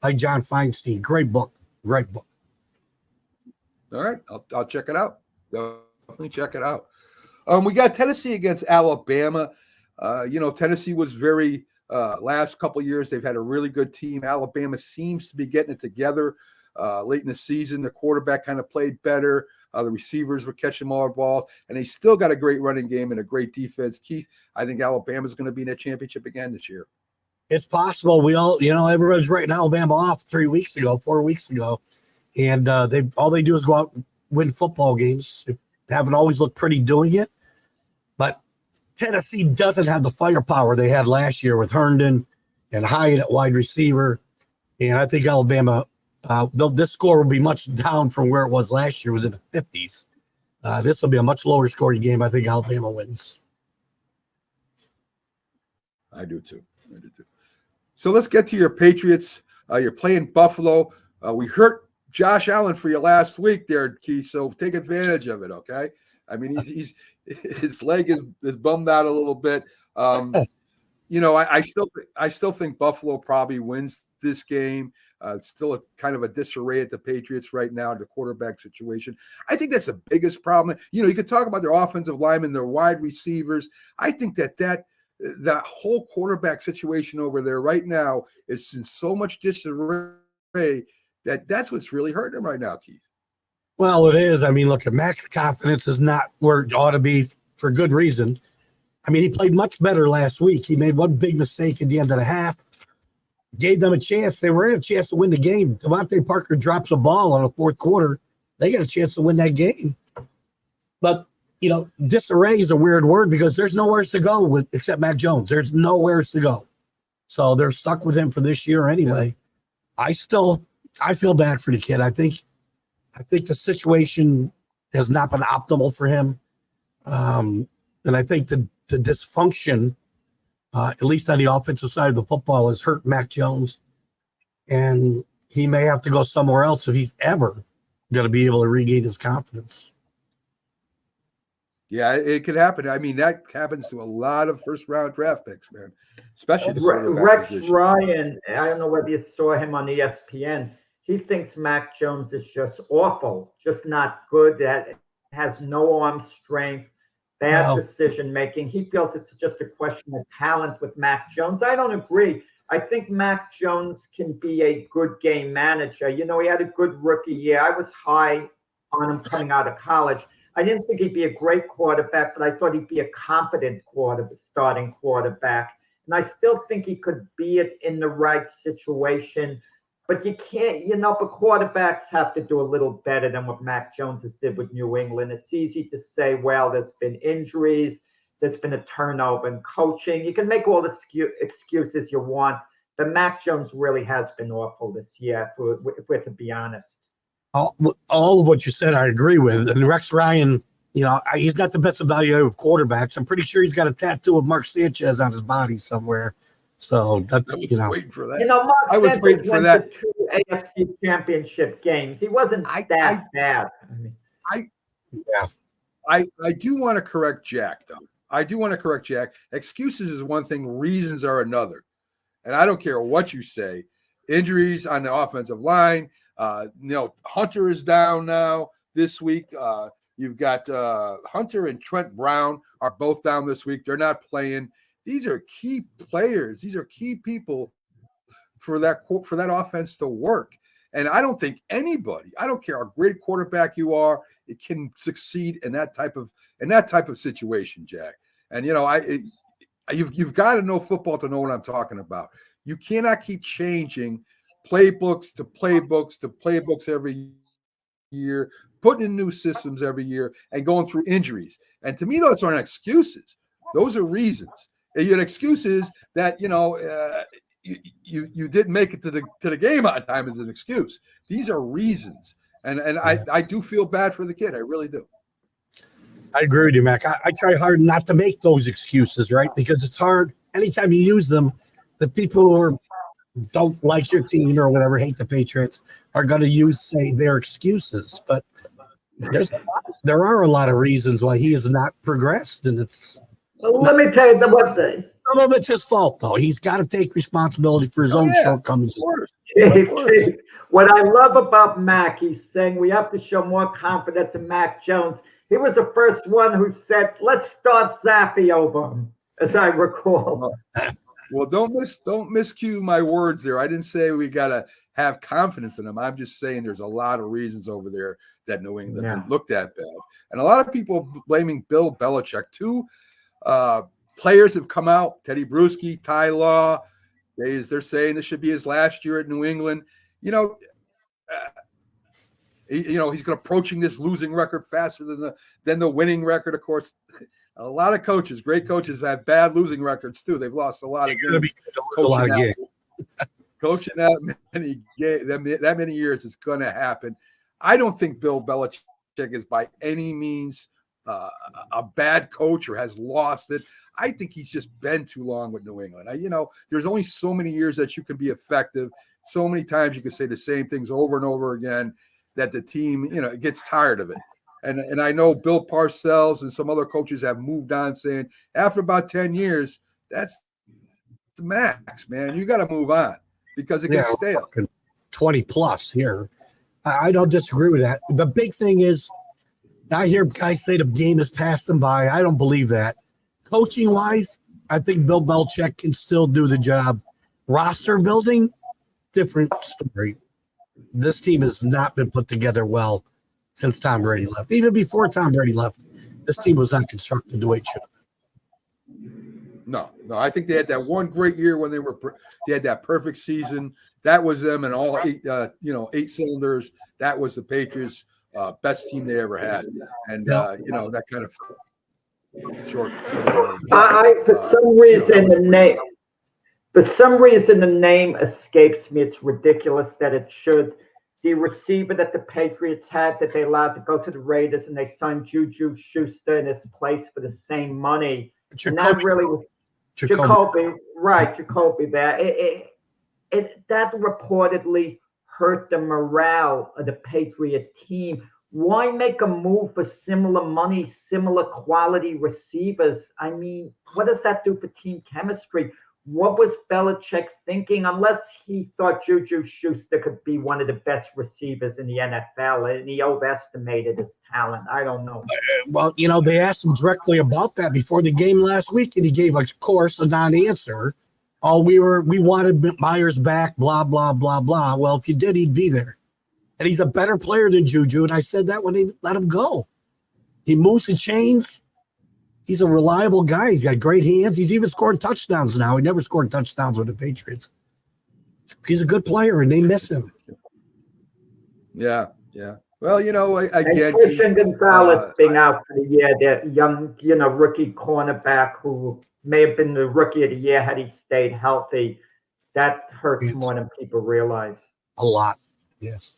by John Feinstein. Great book. Great book. All right. I'll check it out. Definitely check it out. We got Tennessee against Alabama. Tennessee was very last couple of years. They've had a really good team. Alabama seems to be getting it together late in the season. The quarterback kind of played better. The receivers were catching more balls, and they still got a great running game and a great defense. Keith, I think Alabama's going to be in that championship again this year. It's possible. We all, everybody's writing Alabama off 4 weeks ago, and all they do is go out and win football games. They haven't always looked pretty doing it, but Tennessee doesn't have the firepower they had last year with Herndon and Hyatt at wide receiver, and I think Alabama. This score will be much down from where it was last year. It was in the 50s. This will be a much lower scoring game. I think Alabama wins. I do too. So let's get to your Patriots. You're playing Buffalo. We hurt Josh Allen for you last week there, Keith, so take advantage of it, okay? I mean, he's his leg is bummed out a little bit. I still think Buffalo probably wins this game. It's still a kind of a disarray at the Patriots right now, the quarterback situation. I think that's the biggest problem. You could talk about their offensive linemen, their wide receivers. I think that whole quarterback situation over there right now is in so much disarray that's what's really hurting them right now, Keith. Well, it is. I mean, look, Mac's confidence is not where it ought to be for good reason. I mean, he played much better last week. He made one big mistake at the end of the half. Gave them a chance. They were in a chance to win the game. Devontae Parker drops a ball in the fourth quarter. They got a chance to win that game. But, disarray is a weird word because there's nowhere to go except Mac Jones. There's nowhere to go. So they're stuck with him for this year anyway. I feel bad for the kid. I think the situation has not been optimal for him. And I think the dysfunction, at least on the offensive side of the football, has hurt Mac Jones. And he may have to go somewhere else if he's ever going to be able to regain his confidence. Yeah, it could happen. I mean, that happens to a lot of first-round draft picks, man, especially Rex Ryan. I don't know whether you saw him on ESPN. He thinks Mac Jones is just awful, just not good, that has no arm strength, bad decision-making. He feels it's just a question of talent with Mac Jones. I don't agree. I think Mac Jones can be a good game manager. He had a good rookie year. I was high on him coming out of college. I didn't think he'd be a great quarterback, but I thought he'd be a competent starting quarterback. And I still think he could be it in the right situation. But you can't, but quarterbacks have to do a little better than what Mac Jones has did with New England. It's easy to say, well, there's been injuries, there's been a turnover in coaching. You can make all the excuses you want, but Mac Jones really has been awful this year, if we're to be honest. All of what you said, I agree with. And Rex Ryan, he's not the best evaluator of quarterbacks. I'm pretty sure he's got a tattoo of Mark Sanchez on his body somewhere. So that, I was waiting for that. Mark I was waiting for that. 2 AFC championship games. He wasn't that bad. I do want to correct Jack, though. Excuses is one thing, reasons are another. And I don't care what you say. Injuries on the offensive line. Hunter is down now this week. You've got Hunter and Trent Brown are both down this week. They're not playing. These are key players. These are key people for that offense to work. And I don't think anybody, I don't care how great a quarterback you are, it can succeed in that type of situation, Jack. And you've got to know football to know what I'm talking about. You cannot keep changing playbooks to playbooks every year, putting in new systems every year, and going through injuries. And to me, those aren't excuses. Those are reasons. And your excuse is that you didn't make it to the game on time as an excuse. These are reasons, and I do feel bad for the kid. I really do. I agree with you, Mac. I try hard not to make those excuses, right? Because it's hard. Anytime you use them, the people who don't like your team or whatever, hate the Patriots, are going to say their excuses. But there are a lot of reasons why he has not progressed, and it's. Let me tell you one thing. Some of it's his fault, though. He's got to take responsibility for his own shortcomings. What I love about Mac, he's saying we have to show more confidence in Mac Jones. He was the first one who said, "Let's start Zappy over him," as I recall. Well, don't miscue my words there. I didn't say we got to have confidence in him. I'm just saying there's a lot of reasons over there that New England didn't look that bad. And a lot of people blaming Bill Belichick, too. Players have come out, Teddy Bruschi, Ty Law. They're saying this should be his last year at New England. He's approaching this losing record faster than the winning record. Of course, a lot of coaches, great coaches, have bad losing records too. They've lost a lot of games. Coaching that many years, it's going to happen. I don't think Bill Belichick is by any means a bad coach or has lost it. I think he's just been too long with New England. There's only so many years that you can be effective. So many times you can say the same things over and over again that the team, gets tired of it. And I know Bill Parcells and some other coaches have moved on, saying after about 10 years, that's the max, man. You got to move on because it gets stale. 20 plus here. I don't disagree with that. The big thing is, I hear guys say the game has passed them by. I don't believe that. Coaching wise, I think Bill Belichick can still do the job. Roster building, different story. This team has not been put together well since Tom Brady left. Even before Tom Brady left, this team was not constructed the way it should. No. I think they had that one great year when they had that perfect season. That was them and all 8 cylinders. That was the Patriots' best team they ever had. And that kind of short. For some reason the name escapes me. It's ridiculous that it should. The receiver that the Patriots had that they allowed to go to the Raiders, and they signed Juju Schuster in his place for the same money. Jacoby, right? Jacoby. There, that reportedly hurt the morale of the Patriots team. Why make a move for similar money, similar quality receivers? I mean, what does that do for team chemistry? What was Belichick thinking? Unless he thought Juju Schuster could be one of the best receivers in the NFL, and he overestimated his talent. I don't know. Well, they asked him directly about that before the game last week, and he gave, of course, a non-answer. Oh, we wanted Myers back, blah, blah, blah, blah. Well, if you did, he'd be there. And he's a better player than Juju, and I said that when they let him go. He moves the chains. He's a reliable guy. He's got great hands. He's even scored touchdowns now. He never scored touchdowns with the Patriots. He's a good player, and they miss him. Yeah. Well, again, Christian Gonzalez being out for the year, that young, rookie cornerback who may have been the rookie of the year had he stayed healthy. That hurts more than people realize. A lot, yes.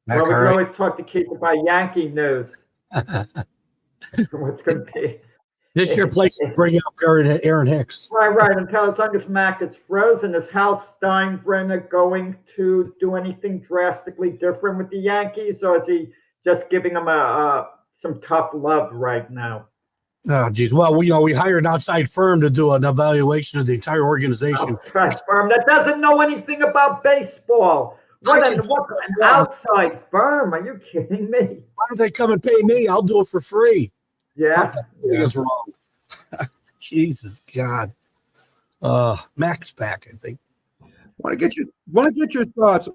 Well, we can always talk to Keith about Yankee news. What's going to be? This year place is bringing up Aaron Hicks. Right. Until as long as Mac is frozen, is Hal Steinbrenner going to do anything drastically different with the Yankees, or is he just giving them some tough love right now? Oh, geez. Well, we hired an outside firm to do an evaluation of the entire organization. Outside firm that doesn't know anything about baseball. What an outside firm? Are you kidding me? Why don't they come and pay me? I'll do it for free. Yeah. It's wrong. Jesus God. Mac's back, I think. Want to get your thoughts.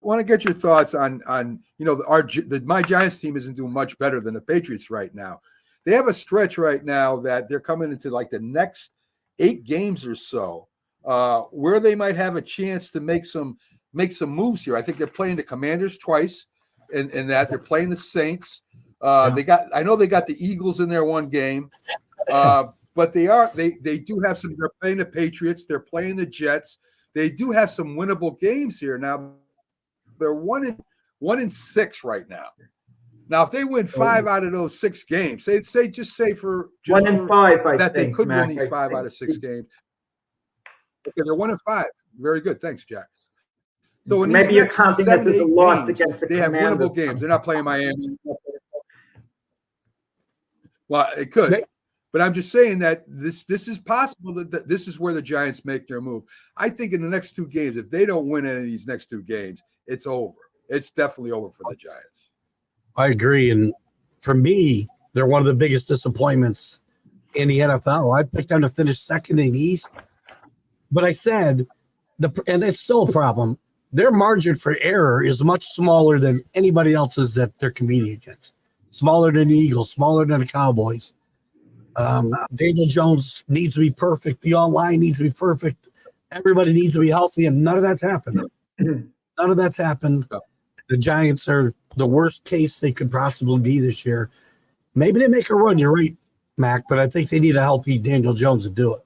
Want to get your thoughts on my Giants team isn't doing much better than the Patriots right now. They have a stretch right now that they're coming into like the next 8 games or so, where they might have a chance to make some moves here. I think they're playing the Commanders twice, and that they're playing the Saints. I know they got the Eagles in their one game, but they do have some. They're playing the Patriots. They're playing the Jets. They do have some winnable games here now. They're 1-6 right now. Now, if they win 5 out of those 6 games, say for 1-5, that they could win these 5 out of 6 games. Okay, they're 1-5. Very good, thanks, Jack. So in maybe these you're next counting 7 this to as a 8 loss games, against the they have Commanders. winnable games. They're not playing Miami. Well, it could. But I'm just saying that this is possible that this is where the Giants make their move. I think in the next 2 games, if they don't win any of these next 2 games, it's over. It's definitely over for the Giants. I agree. And for me, they're one of the biggest disappointments in the NFL. I picked them to finish second in the East. But I said, and it's still a problem, their margin for error is much smaller than anybody else's that they're competing against. Smaller than the Eagles, smaller than the Cowboys. Daniel Jones needs to be perfect. The online needs to be perfect. Everybody needs to be healthy, and none of that's happened. None of that's happened. The Giants are the worst case they could possibly be this year. Maybe they make a run. You're right, Mac, but I think they need a healthy Daniel Jones to do it.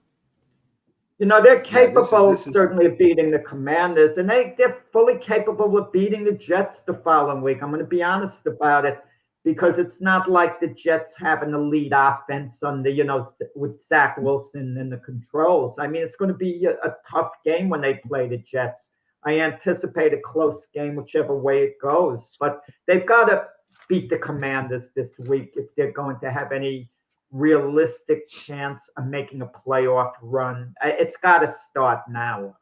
They're capable certainly of beating the Commanders, and they're fully capable of beating the Jets the following week. I'm going to be honest about it, because it's not like the Jets have an elite offense with Zach Wilson and the controls. I mean, it's going to be a tough game when they play the Jets. I anticipate a close game whichever way it goes, but they've got to beat the Commanders this week if they're going to have any realistic chance of making a playoff run. It's got to start now.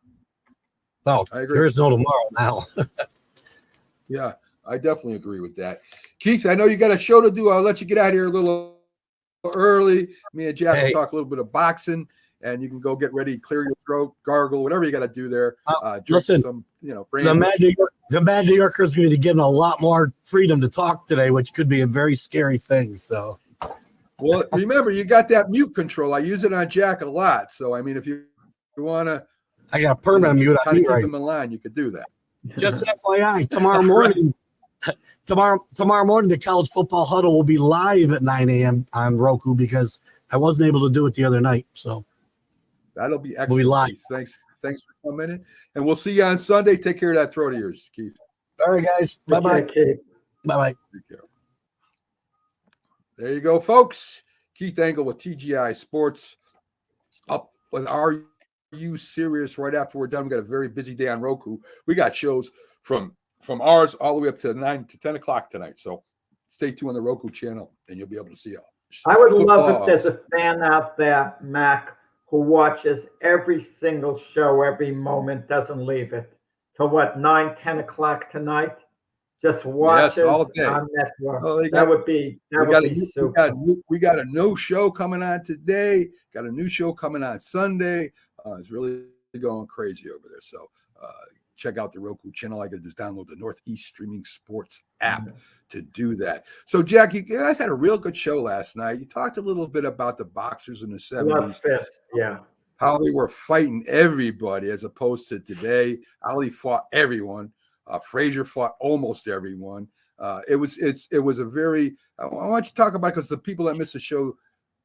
Oh, there's no tomorrow now. Yeah, I definitely agree with that. Keith, I know you got a show to do. I'll let you get out of here a little early. Me and Jack will talk a little bit of boxing, and you can go get ready, clear your throat, gargle, whatever you got to do there. Listen, some, the Mad New Yorker is going to be given a lot more freedom to talk today, which could be a very scary thing. So, well, remember, you got that mute control. I use it on Jack a lot. So, I mean, if you want to, I got permanent mute on me, keep right? him in line, you could do that. Just FYI, tomorrow morning. Tomorrow morning, the college football huddle will be live at 9 a.m. on Roku because I wasn't able to do it the other night. So that'll be excellent. We'll be live. Keith. Thanks for coming in, and we'll see you on Sunday. Take care of that throat of yours, Keith. All right, guys. Bye-bye. Bye-bye. Take care. There you go, folks. Keith Engel with TGI Sports. Up with Are You Serious? Right after we're done, we got a very busy day on Roku. We got shows from ours all the way up to 9 to 10 o'clock tonight. So stay tuned on the Roku channel, and you'll be able to see it. I would love if there's a fan out there, Mac, who watches every single show, every moment, doesn't leave it. Till 9, 10 o'clock tonight? Just watches all day. On network. Oh, that would be super. We got a new show coming on today. Got a new show coming on Sunday. It's really going crazy over there. So check out the Roku channel. I could just download the Northeast Streaming Sports app to do that. So, Jack, you guys had a real good show last night. You talked a little bit about the boxers in the 70s. Yeah. How they were fighting everybody as opposed to today. Ali fought everyone. Frazier fought almost everyone. It was a very. I want you to talk about it because the people that missed the show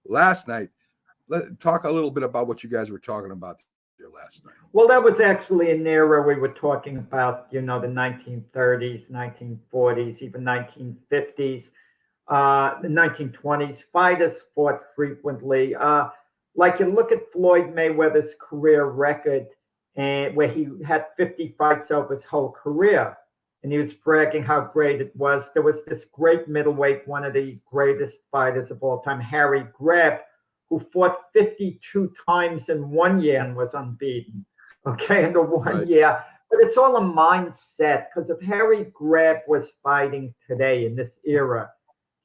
last night. Talk a little bit about what you guys were talking about there last night. Well, that was actually an era we were talking about, the 1930s, 1940s, even 1950s, the 1920s. Fighters fought frequently. Like you look at Floyd Mayweather's career record, and where he had 50 fights over his whole career, and he was bragging how great it was. There was this great middleweight, one of the greatest fighters of all time, Harry Greb, who fought 52 times in 1 year and was unbeaten. Okay, in the one year. But it's all a mindset, because if Harry Greb was fighting today in this era,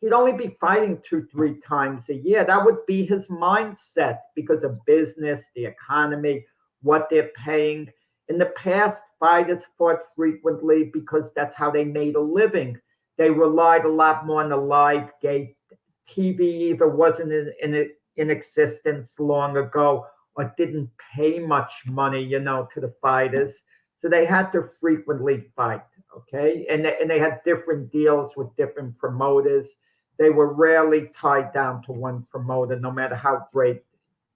he'd only be fighting 2, 3 times a year. That would be his mindset because of business, the economy, what they're paying. In the past, fighters fought frequently because that's how they made a living. They relied a lot more on the live gate. TV either wasn't in existence long ago or didn't pay much money, to the fighters. So they had to frequently fight, okay? And they had different deals with different promoters. They were rarely tied down to one promoter, no matter how great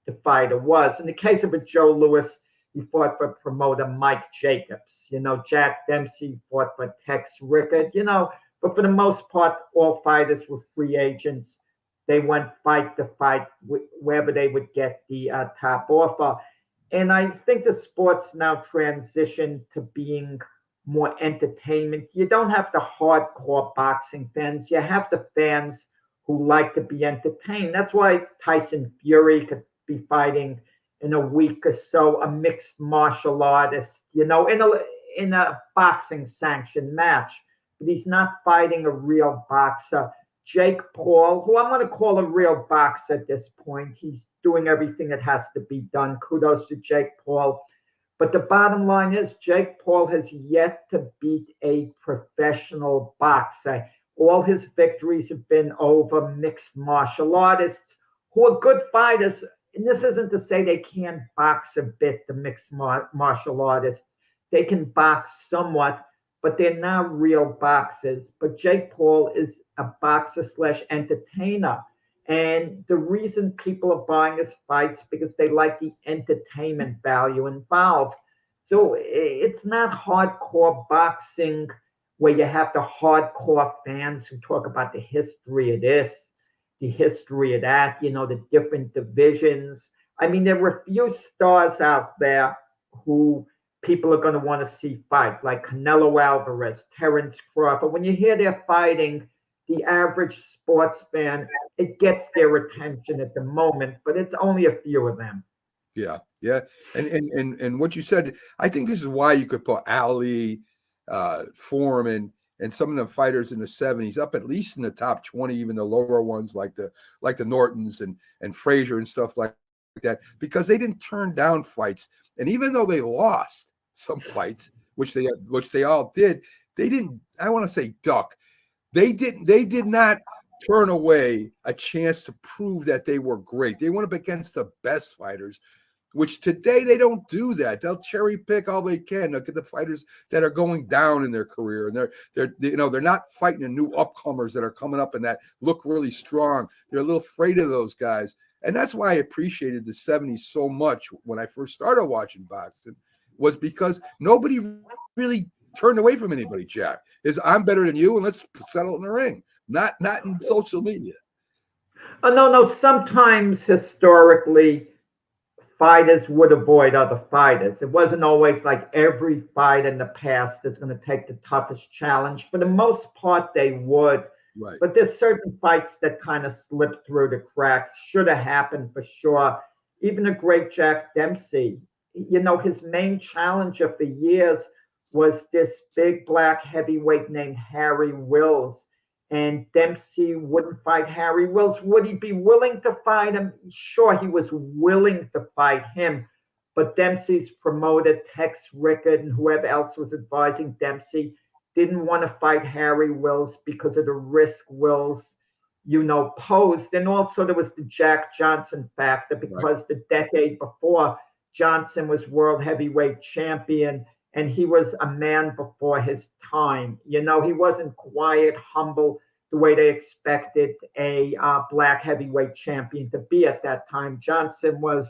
the fighter was. In the case of a Joe Louis, he fought for promoter Mike Jacobs. Jack Dempsey fought for Tex Rickard, but for the most part, all fighters were free agents. They went fight to fight wherever they would get the top offer. And I think the sports now transition to being more entertainment. You don't have the hardcore boxing fans. You have the fans who like to be entertained. That's why Tyson Fury could be fighting in a week or so a mixed martial artist, in a boxing sanctioned match. But he's not fighting a real boxer. Jake Paul, who I'm going to call a real boxer at this point, he's doing everything that has to be done. Kudos to Jake Paul. But the bottom line is Jake Paul has yet to beat a professional boxer. All his victories have been over mixed martial artists who are good fighters. And this isn't to say they can't box a bit, the mixed martial artists. They can box somewhat, but they're not real boxers. But Jake Paul is a boxer / entertainer. And the reason people are buying his fights because they like the entertainment value involved. So it's not hardcore boxing where you have the hardcore fans who talk about the history of this, the history of that, the different divisions. I mean, there were a few stars out there who people are going to want to see fight, like Canelo Alvarez, Terence Crawford. When you hear they're fighting, the average sports fan, it gets their attention at the moment, but it's only a few of them. Yeah. And what you said, I think this is why you could put Ali, Foreman, and some of the fighters in the 70s up at least in the top 20, even the lower ones like the Nortons and Frazier and stuff like that, because they didn't turn down fights. And even though they lost some fights, which they all did, they didn't, I want to say duck. They did not turn away a chance to prove that they were great. They went up against the best fighters, which today they don't do that. They'll cherry pick all they can. They'll get the fighters that are going down in their career, and they're not fighting the new upcomers that are coming up and that look really strong. They're a little afraid of those guys, and that's why I appreciated the 70s so much when I first started watching boxing, was because nobody really turned away from anybody. Jack is, I'm better than you, and let's settle in the ring. Not in social media. Oh, no. Sometimes historically, fighters would avoid other fighters. It wasn't always like every fight in the past is going to take the toughest challenge. For the most part, they would. Right. But there's certain fights that kind of slipped through the cracks. Should have happened for sure. Even the great Jack Dempsey, his main challenger for years was this big black heavyweight named Harry Wills. And Dempsey wouldn't fight Harry Wills. Would he be willing to fight him? Sure, he was willing to fight him. But Dempsey's promoter, Tex Rickard, and whoever else was advising Dempsey, didn't want to fight Harry Wills because of the risk Wills, posed. And also there was the Jack Johnson factor, because the decade before, Johnson was world heavyweight champion, and he was a man before his time. He wasn't quiet, humble, the way they expected a black heavyweight champion to be at that time. Johnson was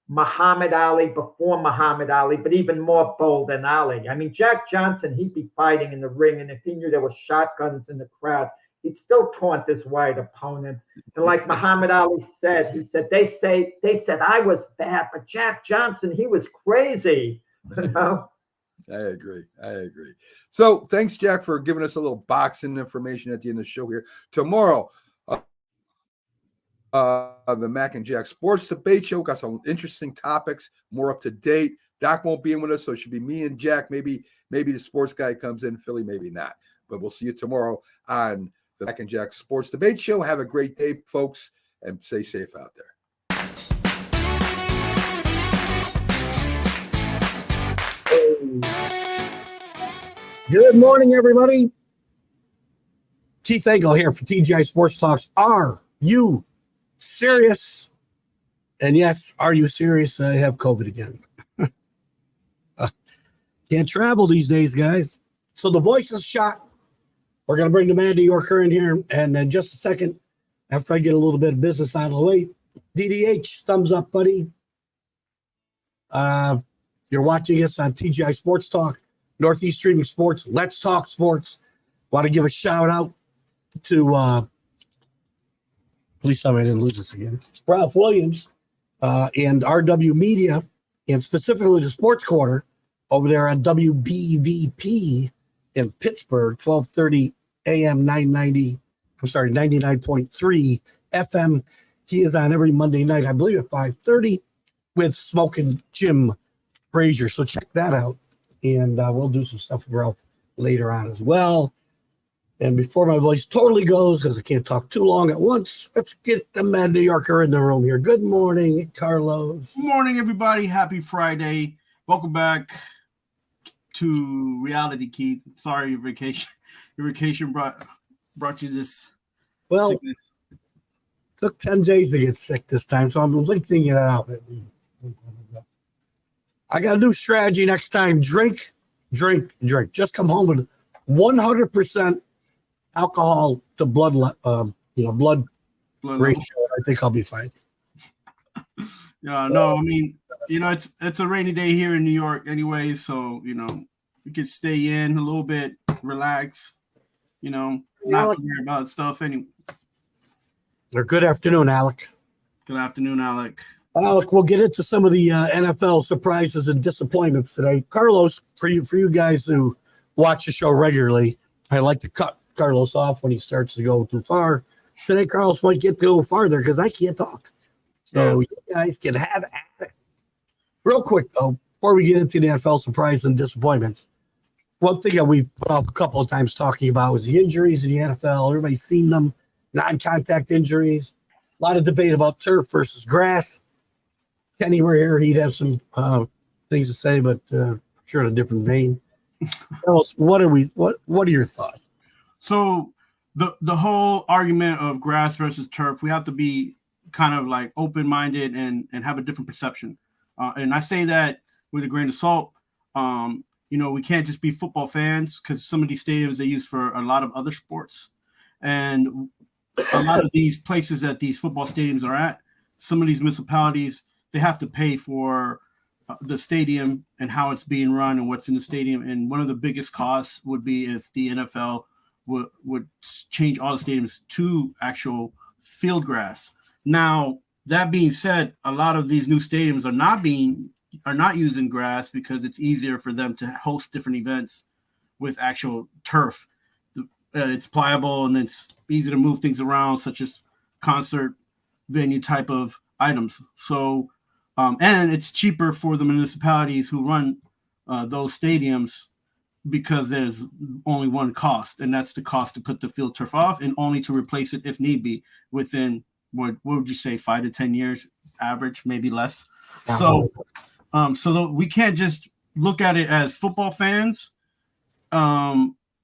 Muhammad Ali before Muhammad Ali, but even more bold than Ali. I mean, Jack Johnson, he'd be fighting in the ring, and if he knew there were shotguns in the crowd, he'd still taunt his white opponent. And like Muhammad Ali said, he said, they said I was bad, but Jack Johnson, he was crazy. You know? I agree. So thanks, Jack, for giving us a little boxing information at the end of the show here. Tomorrow, the Mac and Jack Sports Debate Show got some interesting topics, more up to date. Doc won't be in with us, so it should be me and Jack. Maybe the sports guy comes in Philly, maybe not. But we'll see you tomorrow on the Mac and Jack Sports Debate Show. Have a great day, folks, and stay safe out there. Good morning, everybody. Keith Engel here for TGI Sports Talks. Are you serious? And yes, are you serious? I have COVID again. Can't travel these days, guys. So the voice is shot. We're going to bring the man New Yorker in here. And in just a second, after I get a little bit of business out of the way, DDH, thumbs up, buddy. You're watching us on TGI Sports Talk, Northeast Streaming Sports, Let's Talk Sports. Want to give a shout out to, please tell me I didn't lose this again, Ralph Williams and RW Media, and specifically the Sports Corner over there on WBVP in Pittsburgh, 1230 AM 99.3 FM. He is on every Monday night, I believe at 5:30 with Smoking Jim Frazier. So check that out. And we'll do some stuff with Ralph later on as well. And before my voice totally goes, because I can't talk too long at once, let's get the Mad New Yorker in the room here. Good morning, Carlos. Good morning, everybody. Happy Friday. Welcome back to reality, Keith. Sorry, your vacation brought you this sickness. Took 10 days to get sick this time, so I'm thinking it out. I got a new strategy next time. Drink. Just come home with 100% alcohol to blood ratio. I think I'll be fine. Yeah, no, I mean, it's a rainy day here in New York anyway, so you can stay in a little bit, relax, not worry about stuff anyway. Or good afternoon, Alec. Good afternoon, Alec. Alec, we'll get into some of the NFL surprises and disappointments today. Carlos, for you guys who watch the show regularly, I like to cut Carlos off when he starts to go too far. Today, Carlos might get to go farther because I can't talk. So you guys can have at it. Real quick, though, before we get into the NFL surprise and disappointments, one thing that we've put off a couple of times talking about was the injuries in the NFL. Everybody's seen them, non-contact injuries. A lot of debate about turf versus grass. Kenny were here, he'd have some things to say, but I'm sure in a different vein. What are your thoughts? So the whole argument of grass versus turf, we have to be kind of like open-minded and have a different perception. And I say that with a grain of salt. We can't just be football fans because some of these stadiums they use for a lot of other sports. And a lot of these places that these football stadiums are at, some of these municipalities, they have to pay for the stadium and how it's being run and what's in the stadium. And one of the biggest costs would be if the NFL would change all the stadiums to actual field grass. Now, that being said, a lot of these new stadiums are not using grass because it's easier for them to host different events with actual turf. It's pliable and it's easy to move things around, such as concert venue type of items. So, and it's cheaper for the municipalities who run those stadiums because there's only one cost, and that's the cost to put the field turf off and only to replace it if need be within what would you say 5 to 10 years average, maybe less. So we can't just look at it as football fans,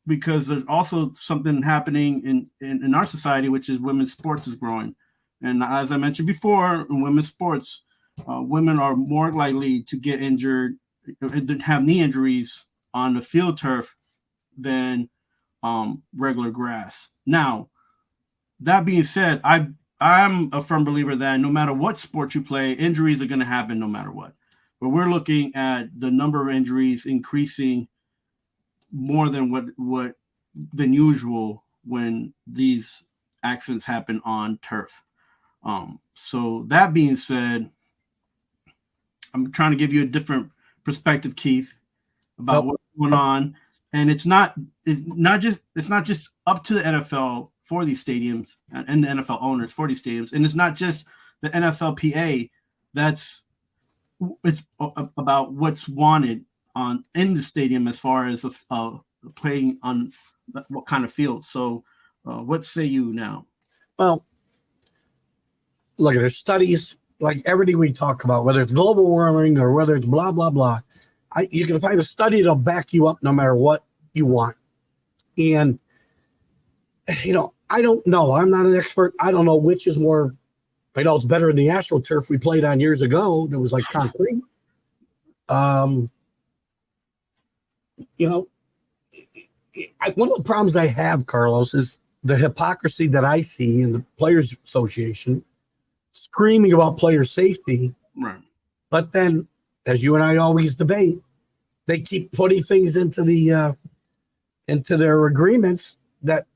because there's also something happening in our society, which is women's sports is growing. And as I mentioned before, in women's sports, women are more likely to get injured and have knee injuries on the field turf than regular grass. Now, that being said, I'm a firm believer that no matter what sport you play, injuries are going to happen no matter what. But we're looking at the number of injuries increasing more than than usual when these accidents happen on turf. So that being said, I'm trying to give you a different perspective, Keith, about what's going on. And it's not just up to the NFL for these stadiums and the NFL owners for these stadiums. And it's not just the NFLPA. It's about what's wanted in the stadium as far as playing on what kind of field. So what say you now? Well, look, there's studies like everything we talk about, whether it's global warming or whether it's blah, blah, blah. You can find a study that'll back you up no matter what you want. And, I don't know. I'm not an expert. I don't know which is more. I know it's better than the AstroTurf we played on years ago. That was like concrete. One of the problems I have, Carlos, is the hypocrisy that I see in the Players Association screaming about player safety. Right. But then, as you and I always debate, they keep putting things into their agreements that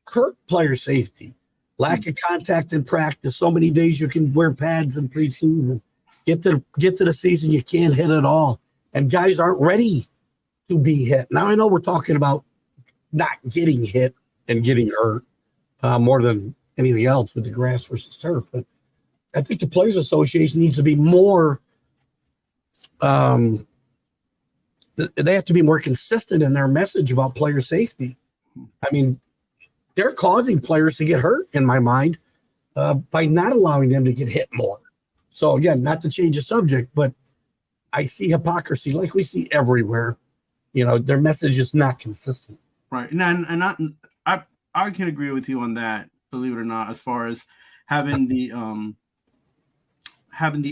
hurt player safety. Lack of contact in practice. So many days you can wear pads in preseason. Get to the season, you can't hit at all. And guys aren't ready to be hit. Now, I know we're talking about not getting hit and getting hurt more than anything else with the grass versus turf. But I think the Players Association needs to be more they have to be more consistent in their message about player safety. I mean, they're causing players to get hurt, in my mind, by not allowing them to get hit more. So, again, not to change the subject, but I see hypocrisy like we see everywhere. Their message is not consistent. Right. And I can agree with you on that, believe it or not, as far as having the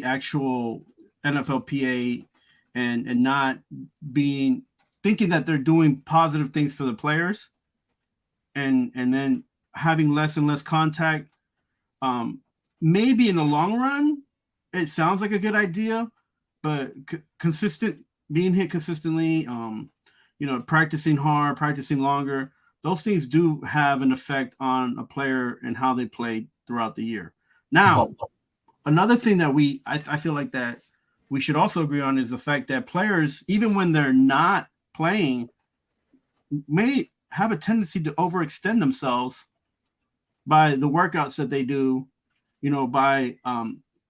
actual NFLPA and not thinking that they're doing positive things for the players and then having less and less contact. Maybe in the long run, it sounds like a good idea, but being hit consistently, practicing hard, practicing longer, those things do have an effect on a player and how they play throughout the year. Now, another thing that I feel like that we should also agree on is the fact that players, even when they're not playing, may have a tendency to overextend themselves by the workouts that they do, by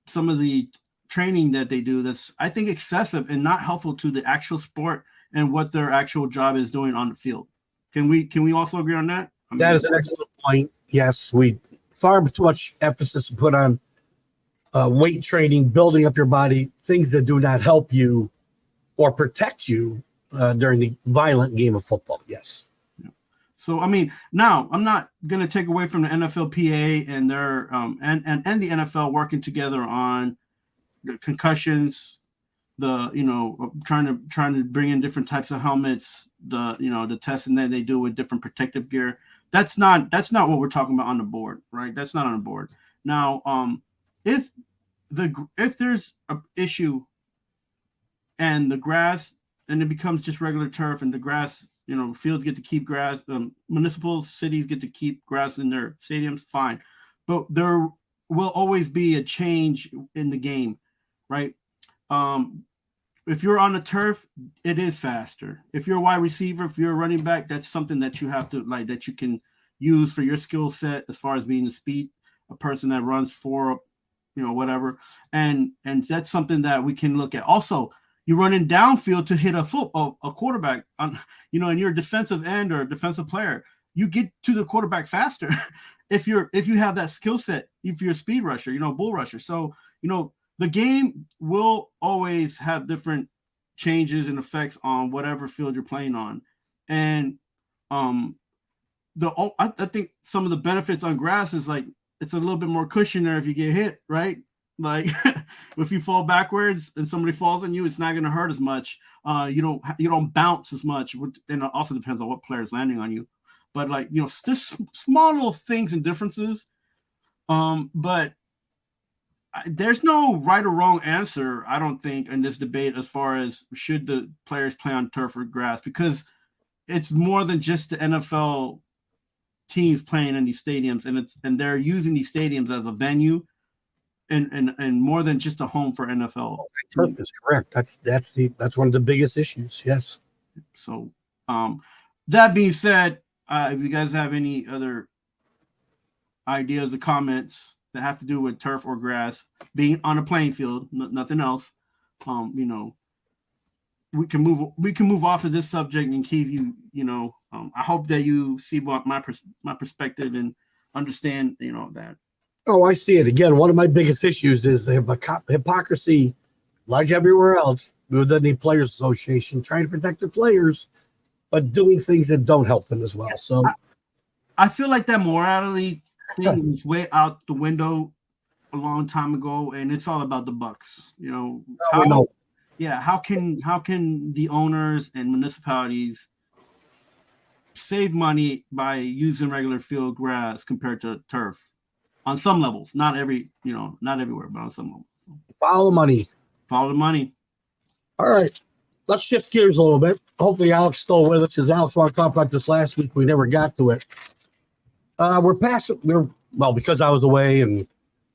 some of the training that they do that's, I think, excessive and not helpful to the actual sport and what their actual job is doing on the field. Can we also agree on that? That is an excellent point. Yes, we far too much emphasis put on weight training, building up your body, things that do not help you or protect you during the violent game of football. Yes. So, I mean, now I'm not going to take away from the NFLPA and their and the NFL working together on the concussions, trying to bring in different types of helmets, the testing that they do with different protective gear. That's not what we're talking about on the board, right? That's not on the board. Now, if there's an issue and the grass and it becomes just regular turf and the grass, fields get to keep grass, municipal cities get to keep grass in their stadiums, fine. But there will always be a change in the game, right? If you're on the turf, it is faster. If you're a wide receiver, if you're a running back, that's something that you have to that you can use for your skill set as far as being a speed, a person that runs for, whatever. And that's something that we can look at. Also, you're running downfield to hit a quarterback on, and you're a defensive end or a defensive player. You get to the quarterback faster if you have that skill set, if you're a speed rusher, bull rusher. So, the game will always have different changes and effects on whatever field you're playing on. And I think some of the benefits on grass is like it's a little bit more cushion there if you get hit, right? Like if you fall backwards and somebody falls on you, it's not going to hurt as much. You don't bounce as much. And it also depends on what player is landing on you. But there's small little things and differences. But there's no right or wrong answer, I don't think, in this debate as far as should the players play on turf or grass, because it's more than just the NFL teams playing in these stadiums, and they're using these stadiums as a venue and more than just a home for NFL. Turf is correct. That's one of the biggest issues. Yes. So that being said, if you guys have any other ideas or comments that have to do with turf or grass being on a playing field, nothing else, we can move off of this subject and keep I hope that you see what my perspective and understand that. Oh, I see it. Again, one of my biggest issues is the hypocrisy, like everywhere else, within the Players Association, trying to protect their players, but doing things that don't help them as well. So I feel like that morality thing was way out the window a long time ago, and it's all about the bucks. How can the owners and municipalities save money by using regular field grass compared to turf? On some levels, not everywhere, but on some levels. Follow the money. Follow the money. All right. Let's shift gears a little bit. Hopefully Alex is still with us, because Alex wanted to talk about this last week. We never got to it. Because I was away, and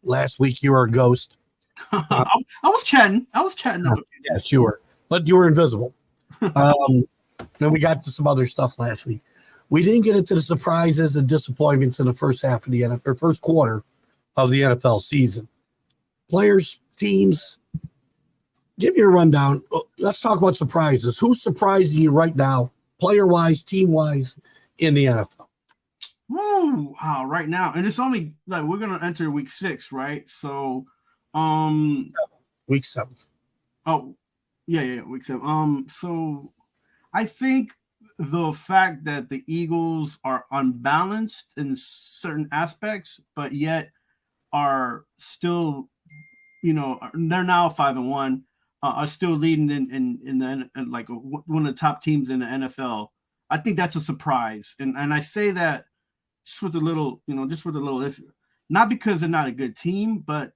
last week you were a ghost. I was chatting. Yes, you were. But you were invisible. Then we got to some other stuff last week. We didn't get into the surprises and disappointments in the first half of the NFL, or first quarter of the NFL season. Players, teams, give me a rundown. Let's talk about surprises. Who's surprising you right now, player-wise, team-wise, in the NFL? Wow, right now. And it's only like we're going to enter week 6, right? So, week 7. Oh, yeah, week 7. So I think the fact that the Eagles are unbalanced in certain aspects, but yet are still, they're now 5-1, are still leading in like one of the top teams in the NFL. I think that's a surprise, and I say that just with a little, if not because they're not a good team, but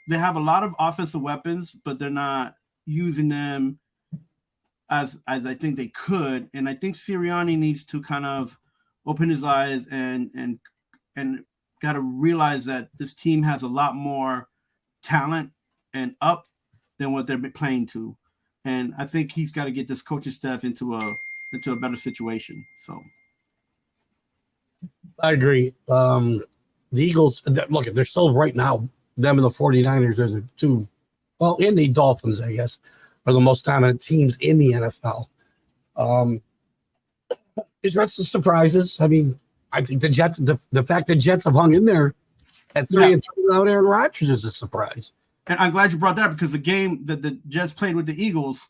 they have a lot of offensive weapons, but they're not using them as I think they could. And I think Sirianni needs to kind of open his eyes and got to realize that this team has a lot more talent and up than what they're playing to. And I think he's got to get this coaching staff into a better situation. So I agree. The Eagles, look, they're still right now, them and the 49ers are the two, and the Dolphins, I guess, are the most dominant teams in the NFL. Is that some surprises? I mean, I think the Jets, the fact that Jets have hung in there at 3-3 without Aaron Rodgers is a surprise. And I'm glad you brought that, because the game that the Jets played with the Eagles,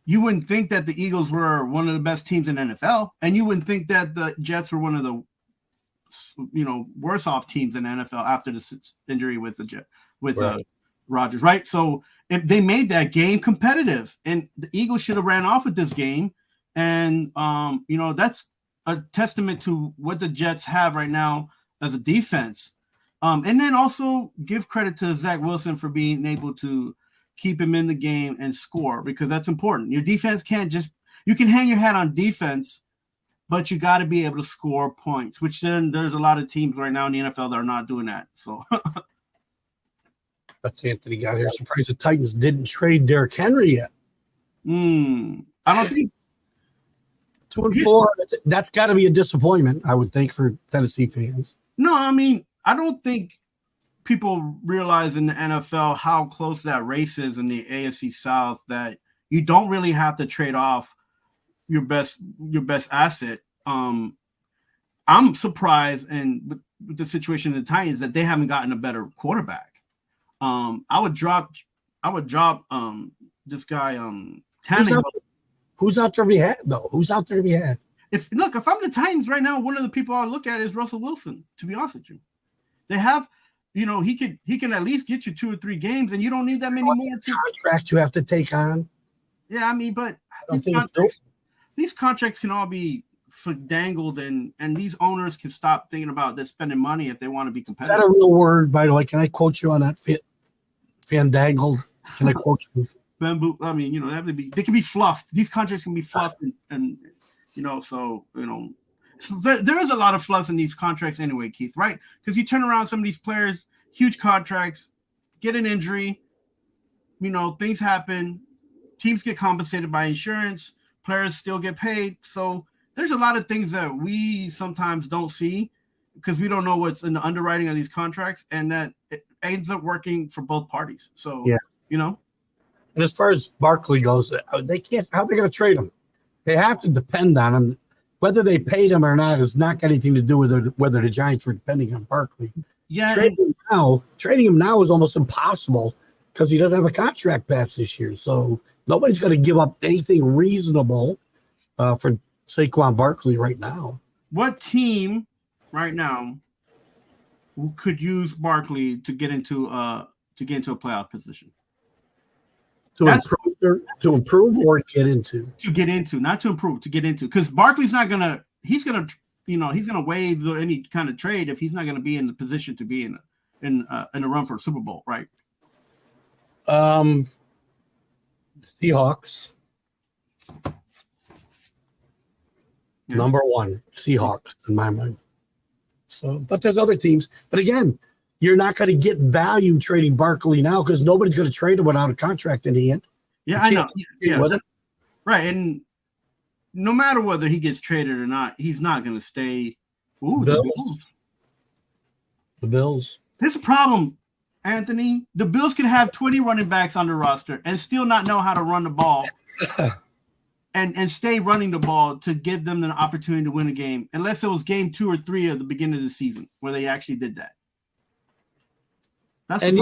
you wouldn't think that the Eagles were one of the best teams in the NFL, and you wouldn't think that the Jets were one of the worse off teams in the NFL after the injury with Rodgers, right? So if they made that game competitive, and the Eagles should have ran off with this game, and that's a testament to what the Jets have right now as a defense. And then also give credit to Zach Wilson for being able to keep him in the game and score, because that's important. Your defense you can hang your hat on defense, but you got to be able to score points, which then there's a lot of teams right now in the NFL that are not doing that. So that's Anthony got here. Surprised the Titans didn't trade Derrick Henry yet. I don't think 2-4. That's got to be a disappointment, I would think, for Tennessee fans. No, I mean, I don't think people realize in the NFL how close that race is in the AFC South, that you don't really have to trade off your best asset. I'm surprised, and with the situation of the Titans, that they haven't gotten a better quarterback. I would drop this guy Tannehill. Who's out there to be had, though? Who's out there to be had? If I'm the Titans right now, one of the people I look at is Russell Wilson, to be honest with you. They have, he can at least get you 2 or 3 games, and you don't need that many more contracts you have to take on. Yeah, I mean, but these contracts can all be dangled, and these owners can stop thinking about this spending money if they want to be competitive. Is that a real word, by the way? Can I quote you on that? Fandangled? Can I quote you? Bamboo. I mean, they can be fluffed. These contracts can be fluffed, and So there is a lot of flaws in these contracts anyway, Keith, right? Because you turn around some of these players, huge contracts, get an injury, things happen, teams get compensated by insurance, players still get paid. So there's a lot of things that we sometimes don't see because we don't know what's in the underwriting of these contracts, and that it ends up working for both parties. So, Yeah. And as far as Barkley goes, they can't. How are they going to trade him? They have to depend on him. Whether they paid him or not has not got anything to do with whether the Giants were depending on Barkley. Yeah, Trading him now is almost impossible because he doesn't have a contract past this year. So nobody's going to give up anything reasonable for Saquon Barkley right now. What team right now could use Barkley to get into a playoff position? To improve or get into? To get into, not to improve, to get into. Because Barkley's not gonna. He's gonna waive any kind of trade if he's not gonna be in the position to be in a run for a Super Bowl, right? Seahawks. Yeah. Number one, Seahawks in my mind. So, but there's other teams. But again, you're not going to get value trading Barkley now because nobody's going to trade him without a contract in the end. Yeah, I know. Yeah, with it. Right. And no matter whether he gets traded or not, he's not going to stay. Ooh, the Bills. There's a problem, Anthony. The Bills could have 20 running backs on the roster and still not know how to run the ball and stay running the ball to give them the opportunity to win a game, unless it was game 2 or 3 of the beginning of the season where they actually did that. And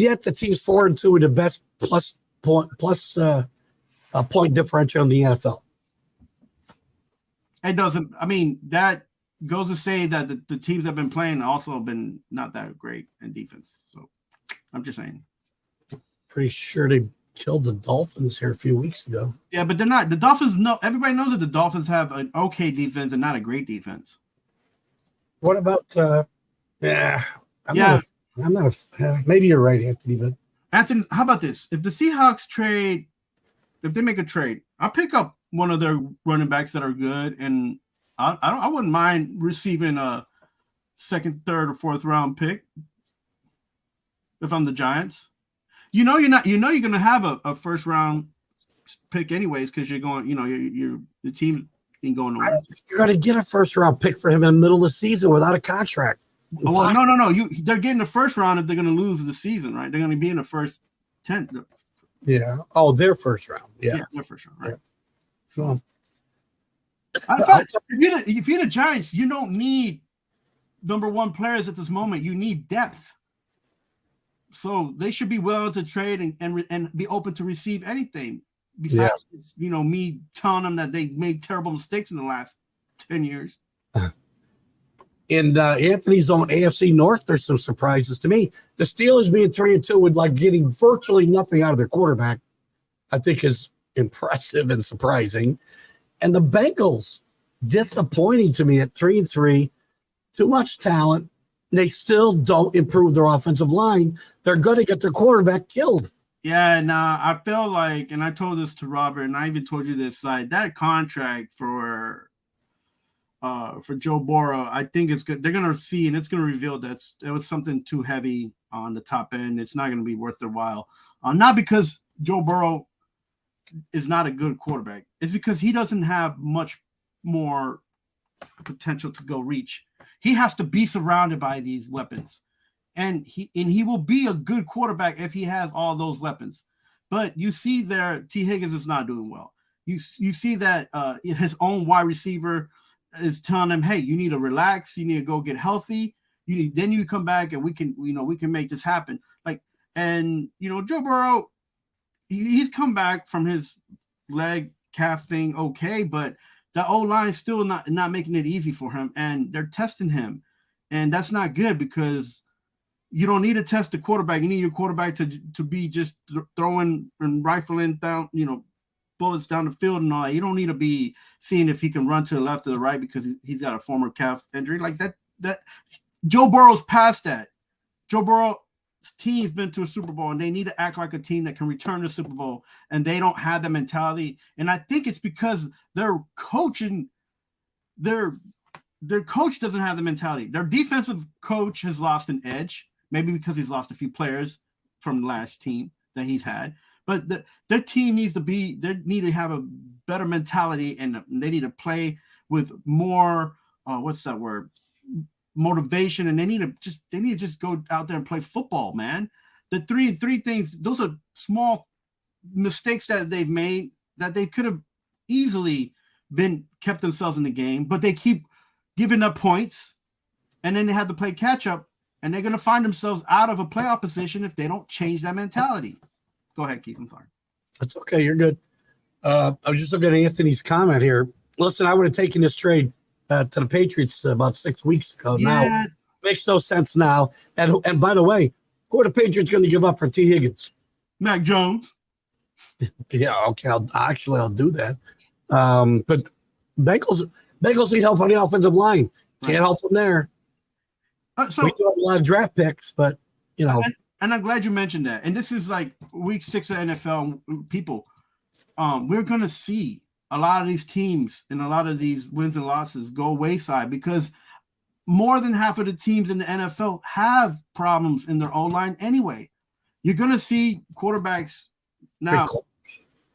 yet the team's 4-2 with the best point differential in the NFL. It doesn't. I mean, that goes to say that the teams that have been playing also have been not that great in defense. So I'm just saying. Pretty sure they killed the Dolphins here a few weeks ago. Yeah, but they're not. The Dolphins know. Everybody knows that the Dolphins have an okay defense and not a great defense. What about? I'm not maybe you're right, Anthony. But Anthony, how about this? If the Seahawks if they make a trade, I'll pick up one of their running backs that are good, and I wouldn't mind receiving a second, third, or fourth round pick if I'm the Giants. You're going to have a first round pick anyways because you're going. You're the team ain't going nowhere. You're going to get a first round pick for him in the middle of the season without a contract. Oh, well, no. They're getting the first round if they're going to lose the season, right? They're going to be in the first 10. Yeah. Oh, their first round. Yeah, their first round, right? Yeah. So, if you're the Giants, you don't need number one players at this moment. You need depth. So they should be willing to trade and be open to receive anything. Besides, me telling them that they made terrible mistakes in the last 10 years. In Anthony's own AFC North, there's some surprises to me. The Steelers being 3-2 with getting virtually nothing out of their quarterback, I think is impressive and surprising. And the Bengals, disappointing to me at 3-3, too much talent. They still don't improve their offensive line. They're going to get their quarterback killed. Yeah, I feel like, and I told this to Robert, and I even told you this, that contract for Joe Burrow, I think it's good. They're going to see, and it's going to reveal that it was something too heavy on the top end. It's not going to be worth their while. Not because Joe Burrow is not a good quarterback. It's because he doesn't have much more potential to go reach. He has to be surrounded by these weapons. And he will be a good quarterback if he has all those weapons. But you see there, T. Higgins is not doing well. You see that his own wide receiver is telling him, hey, you need to relax. You need to go get healthy. Then you come back and we can make this happen. Joe Burrow, he's come back from his leg calf thing okay, but the O-line is still not making it easy for him, and they're testing him. And that's not good because you don't need to test the quarterback. You need your quarterback to be just throwing and rifling down, bullets down the field and all that. You don't need to be seeing if he can run to the left or the right because he's got a former calf injury like that. That Joe Burrow's past that. Joe Burrow's team's been to a Super Bowl and they need to act like a team that can return to the Super Bowl, and they don't have the mentality. And I think it's because their coaching their coach doesn't have the mentality. Their defensive coach has lost an edge, maybe because he's lost a few players from the last team that he's had. But their team they need to have a better mentality, and they need to play with more, what's that word? Motivation, and they need to just go out there and play football, man. The three things, those are small mistakes that they've made that they could have easily kept themselves in the game, but they keep giving up points, and then they have to play catch up, and they're going to find themselves out of a playoff position if they don't change that mentality. Go ahead, Keith. I'm sorry. That's okay. You're good. I was just looking at Anthony's comment here. Listen, I would have taken this trade to the Patriots about 6 weeks ago. Yeah. Now, makes no sense now. And by the way, who are the Patriots going to give up for T. Higgins? Mac Jones. Yeah, okay. I'll do that. But Bengals need help on the offensive line. Can't help them there. So we do have a lot of draft picks, but you know. And I'm glad you mentioned that. And this is like week 6 of NFL people. We're going to see a lot of these teams and a lot of these wins and losses go wayside because more than half of the teams in the NFL have problems in their O-line anyway. You're going to see quarterbacks now.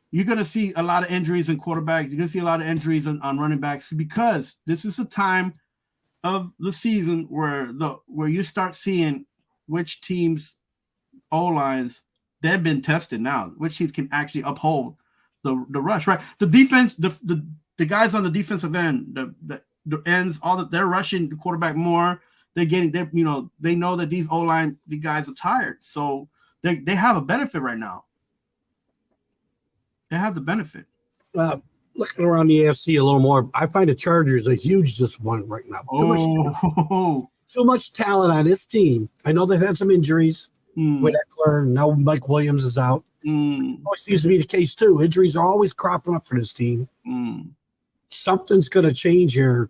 You're going to see a lot of injuries in quarterbacks. You're going to see a lot of injuries on running backs because this is a time of the season where you start seeing which teams' O-lines, they've been tested now, which teams can actually uphold the rush, right? The defense, the guys on the defensive end, the ends, they're rushing the quarterback more. They know that these O-line, the guys are tired. So they have a benefit right now. They have the benefit. Looking around the AFC a little more, I find the Chargers a huge disappointment right now. Too much talent on this team. I know they've had some injuries with Eckler. Now Mike Williams is out. Always seems to be the case too. Injuries are always cropping up for this team. Something's going to change here,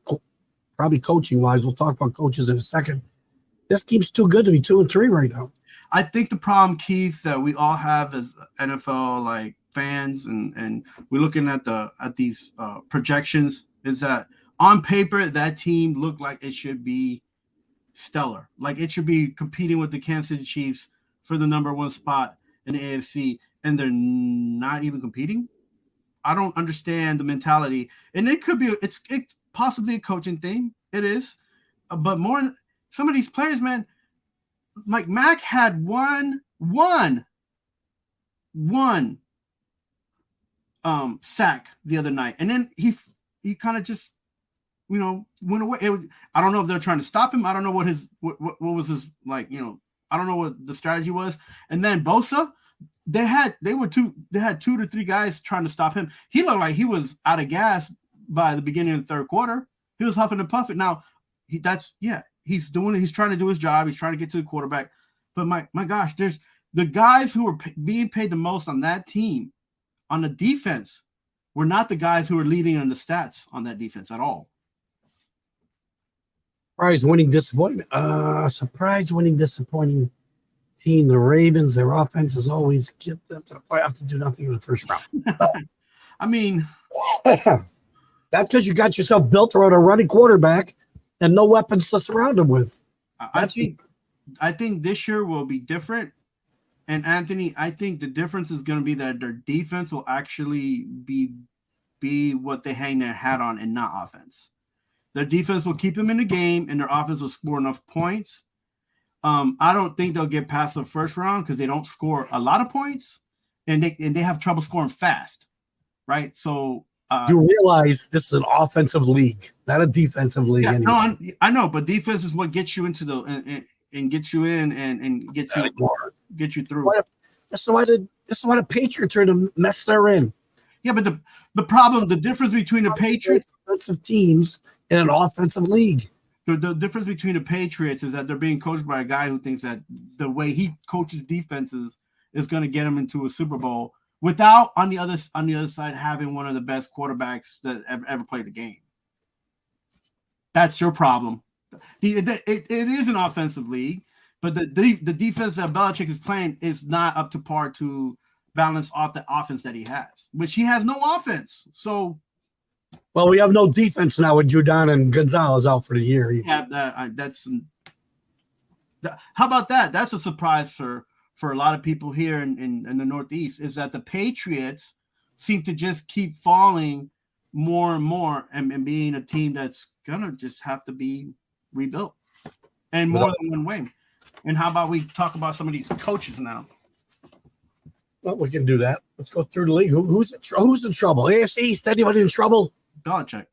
probably coaching-wise. We'll talk about coaches in a second. This team's too good to be 2-3 right now. I think the problem, Keith, that we all have as NFL fans, and we're looking at these projections, is that on paper that team looked like it should be stellar, like it should be competing with the Kansas City Chiefs for the number 1 spot in the AFC, and they're not even competing. I don't understand the mentality, and it could be it's possibly a coaching thing. It is, but more some of these players, man. Like Mac had one sack the other night, and then he kind of just went away. I don't know if they're trying to stop him. I don't know what was his I don't know what the strategy was. And then Bosa, they had 2 to 3 guys trying to stop him. He looked like he was out of gas by the beginning of the third quarter. He was huffing and puffing. Now he's doing it. He's trying to do his job. He's trying to get to the quarterback. But my gosh, there's the guys who are being paid the most on that team, on the defense, were not the guys who are leading on the stats on that defense at all. Surprise winning disappointment. Surprise winning disappointing team. The Ravens, their offense is always get them to the playoff to do nothing in the first round. I mean, that's because you got yourself built around a running quarterback and no weapons to surround him with. I think this year will be different. And Anthony, I think the difference is going to be that their defense will actually be what they hang their hat on and not offense. Their defense will keep them in the game, and their offense will score enough points. I don't think they'll get past the first round because they don't score a lot of points, and they have trouble scoring fast, right? So you realize this is an offensive league, not a defensive league. Yeah, anymore. no, I know, but defense is what gets you into and get you in and get you through. That's why the Patriots are the mess they're in. Yeah, but the problem, the difference between the Patriots defensive teams in an offensive league. The difference between the Patriots is that they're being coached by a guy who thinks that the way he coaches defenses is going to get him into a Super Bowl without on the other side having one of the best quarterbacks that ever played the game. That's your problem. It is an offensive league, but the defense that Belichick is playing is not up to par to balance off the offense that he has, which he has no offense. So, Well, we have no defense now with Judon and Gonzalez out for the year. Yeah, how about that? That's a surprise for a lot of people here in the Northeast, is that the Patriots seem to just keep falling more and more and being a team that's gonna just have to be rebuilt, and more than one way. And how about we talk about some of these coaches now? Well, we can do that. Let's go through the league. Who's in trouble? AFC East, anybody in trouble? Belichick.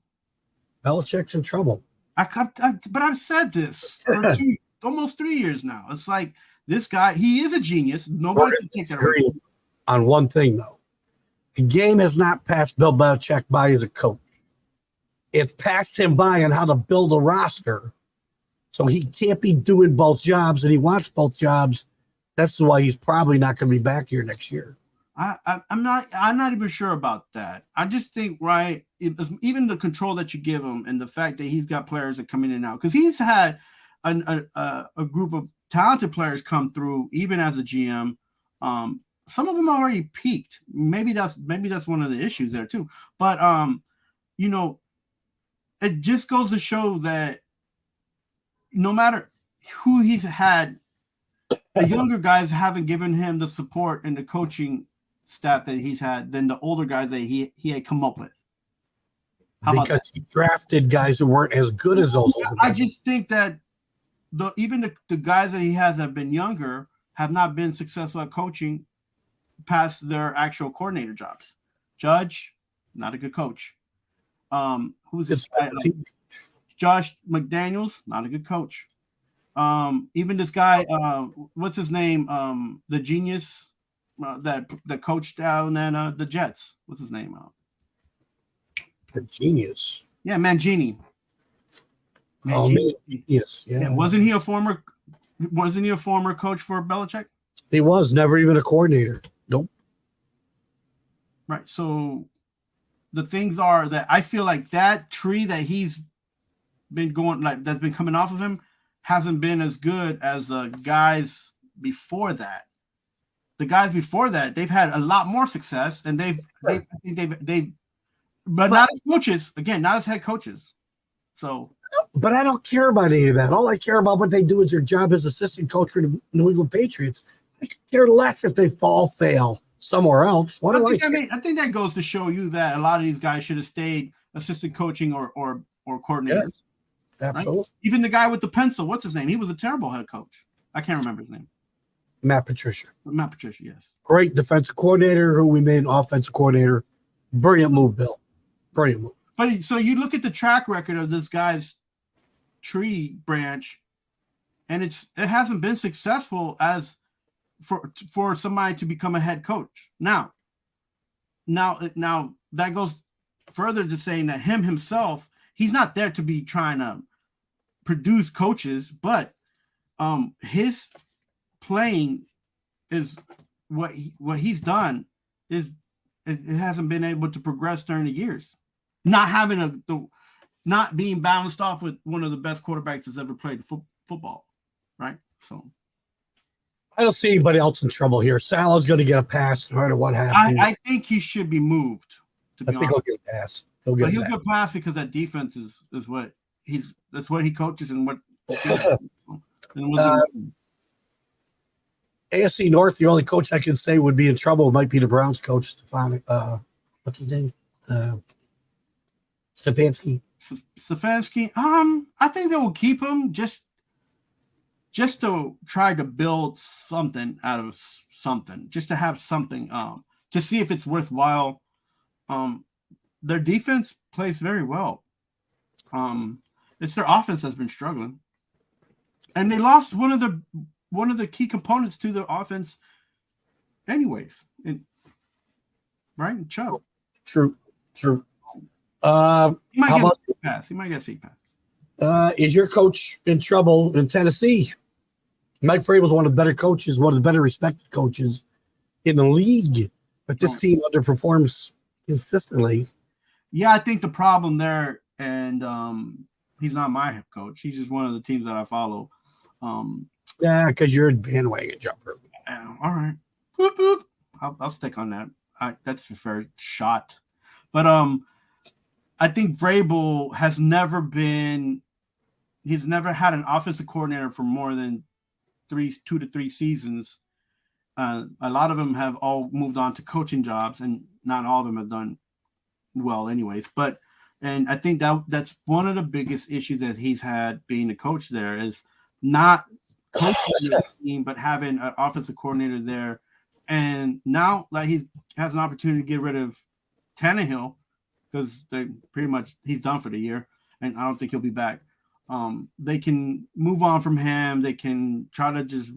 Belichick's in trouble. But I've said this for almost 3 years now. It's like, this guy, he is a genius. Nobody can take that away. On one thing, though. The game has not passed Bill Belichick by as a coach. It's passed him by on how to build a roster. So he can't be doing both jobs, and he wants both jobs. That's why he's probably not going to be back here next year. I'm not even sure about that. I just think, right, even the control that you give him and the fact that he's got players that come in and out, because he's had a group of talented players come through, even as a GM. Some of them already peaked. Maybe that's one of the issues there too. But it just goes to show that no matter who he's had, the younger guys haven't given him the support and the coaching staff that he's had than the older guys that he had come up with. Because he drafted guys who weren't as good as those older guys. I just think that even the guys that he has that have been younger have not been successful at coaching past their actual coordinator jobs. Judge, not a good coach. Who's this guy? Josh McDaniels, not a good coach. Even this guy, what's his name? The genius that coached down at the Jets. What's his name? The genius. Yeah, Mangini. Yes. Yeah. Wasn't he a former coach for Belichick? He was never even a coordinator. Nope. Right. So the things are that I feel like that tree that he's been going, like, that's been coming off of him, hasn't been as good as the guys before that. The guys before that, they've had a lot more success, and they've but not as coaches. Again, not as head coaches. So, but I don't care about any of that. All I care about what they do is their job as assistant coach for the New England Patriots. I could care less if they fail somewhere else. I think that goes to show you that a lot of these guys should have stayed assistant coaching or coordinators. Yeah, absolutely. Right? Even the guy with the pencil, what's his name? He was a terrible head coach. I can't remember his name. Matt Patricia, yes. Great defensive coordinator who we made an offensive coordinator. Brilliant move, Bill. Brilliant move. But so you look at the track record of this guy's tree branch, and it hasn't been successful as for somebody to become a head coach. Now that goes further to saying that himself, he's not there to be trying to produce coaches, but his playing is what he's done is it hasn't been able to progress during the years. Not being bounced off with one of the best quarterbacks that's ever played football, right? So I don't see anybody else in trouble here. Salah's going to get a pass no matter what happens. I think he should be moved. I think he'll get a pass. He'll get a pass because that defense is what that's what he coaches and what. AFC North, the only coach I can say would be in trouble might be the Browns coach, what's his name? Stefanski. Stefanski. I think they will keep him just to try to build something out of something, just to have something, to see if it's worthwhile. Their defense plays very well. It's their offense that's been struggling, and they lost one of the key components to the offense, anyways. Right, Chubb. True. He might get a seat pass. Is your coach in trouble in Tennessee? Mike Vrabel's one of the better coaches, one of the better respected coaches in the league, but this team underperforms consistently. Yeah, I think the problem there, and he's not my head coach. He's just one of the teams that I follow. Yeah, because you're a bandwagon jumper. All right. Boop, boop. I'll stick on that. That's a fair shot. But I think Vrabel has never been. He's never had an offensive coordinator for more than 2 to 3 seasons. A lot of them have all moved on to coaching jobs, and not all of them have done well, anyways. And I think that's one of the biggest issues that he's had being a coach there is not coaching the team, but having an offensive coordinator there. And now, like, he has an opportunity to get rid of Tannehill because he's done for the year, and I don't think he'll be back. They can move on from him. They can try to just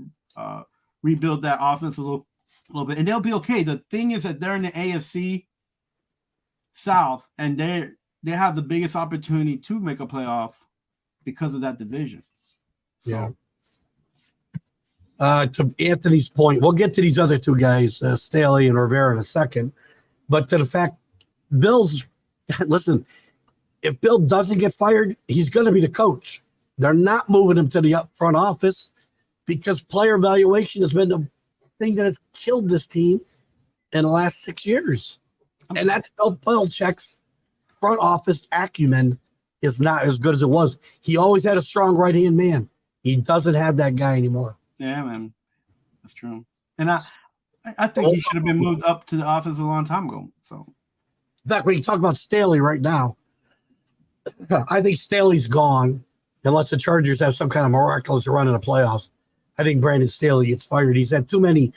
rebuild that offense a little bit, and they'll be okay. The thing is that they're in the AFC South, and they have the biggest opportunity to make a playoff because of that division. So. Yeah. To Anthony's point, we'll get to these other two guys, Staley and Rivera, in a second. But to the fact, Bill's listen. If Bill doesn't get fired, he's going to be the coach. They're not moving him to the front office because player evaluation has been the thing that has killed this team in the last 6 years. And that's Bill Belichick's front office acumen is not as good as it was. He always had a strong right-hand man. He doesn't have that guy anymore. Yeah, man. That's true. And I think he should have been moved up to the office a long time ago. So, in fact, when you talk about Staley right now, I think Staley's gone unless the Chargers have some kind of miraculous run in the playoffs. I think Brandon Staley gets fired. He's had too many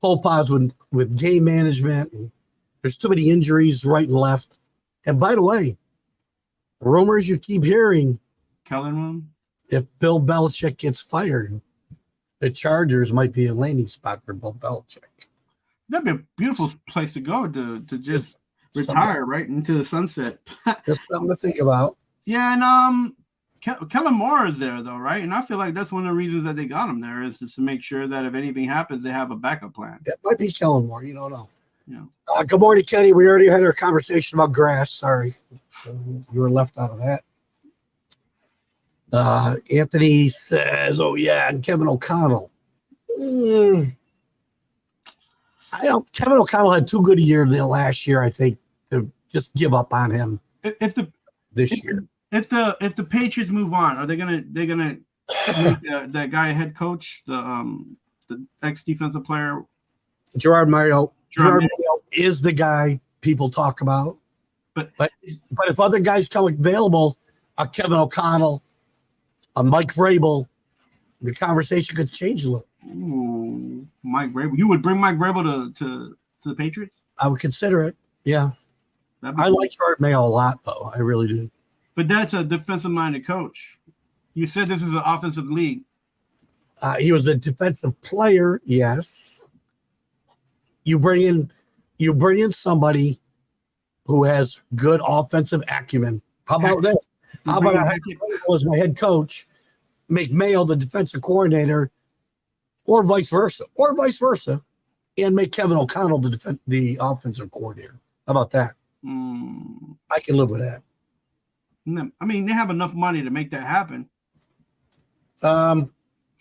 faux pas with game management. And there's too many injuries right and left. And by the way, rumors you keep hearing, Kellen, if Bill Belichick gets fired, the Chargers might be a landing spot for Bill Belichick. That'd be a beautiful place to go to just retire right into the sunset. Just something to think about. Yeah, and Kellen Moore is there though, right? And I feel like that's one of the reasons that they got him there is just to make sure that if anything happens, they have a backup plan. It might be Kellen Moore. You don't know. Yeah. Good morning, Kenny. We already had our conversation about grass. Sorry, so you were left out of that. Anthony says, "Oh yeah," and Kevin O'Connell. Kevin O'Connell had too good a year last year, I think, to just give up on him this year. If the Patriots move on, are they gonna make that guy a head coach, the ex defensive player? Gerard Mayo is the guy people talk about. But if other guys come available, a Kevin O'Connell, a Mike Vrabel, the conversation could change a little. Ooh, Mike Vrabel. You would bring Mike Vrabel to the Patriots? I would consider it. Yeah. I like Gerard Mayo a lot, though. I really do. But that's a defensive-minded coach. You said this is an offensive league. He was a defensive player, yes. You bring in somebody who has good offensive acumen. How about that? How about I was my head coach, make Mayo the defensive coordinator, or vice versa, and make Kevin O'Connell the offensive coordinator. How about that? I can live with that. I mean, they have enough money to make that happen. One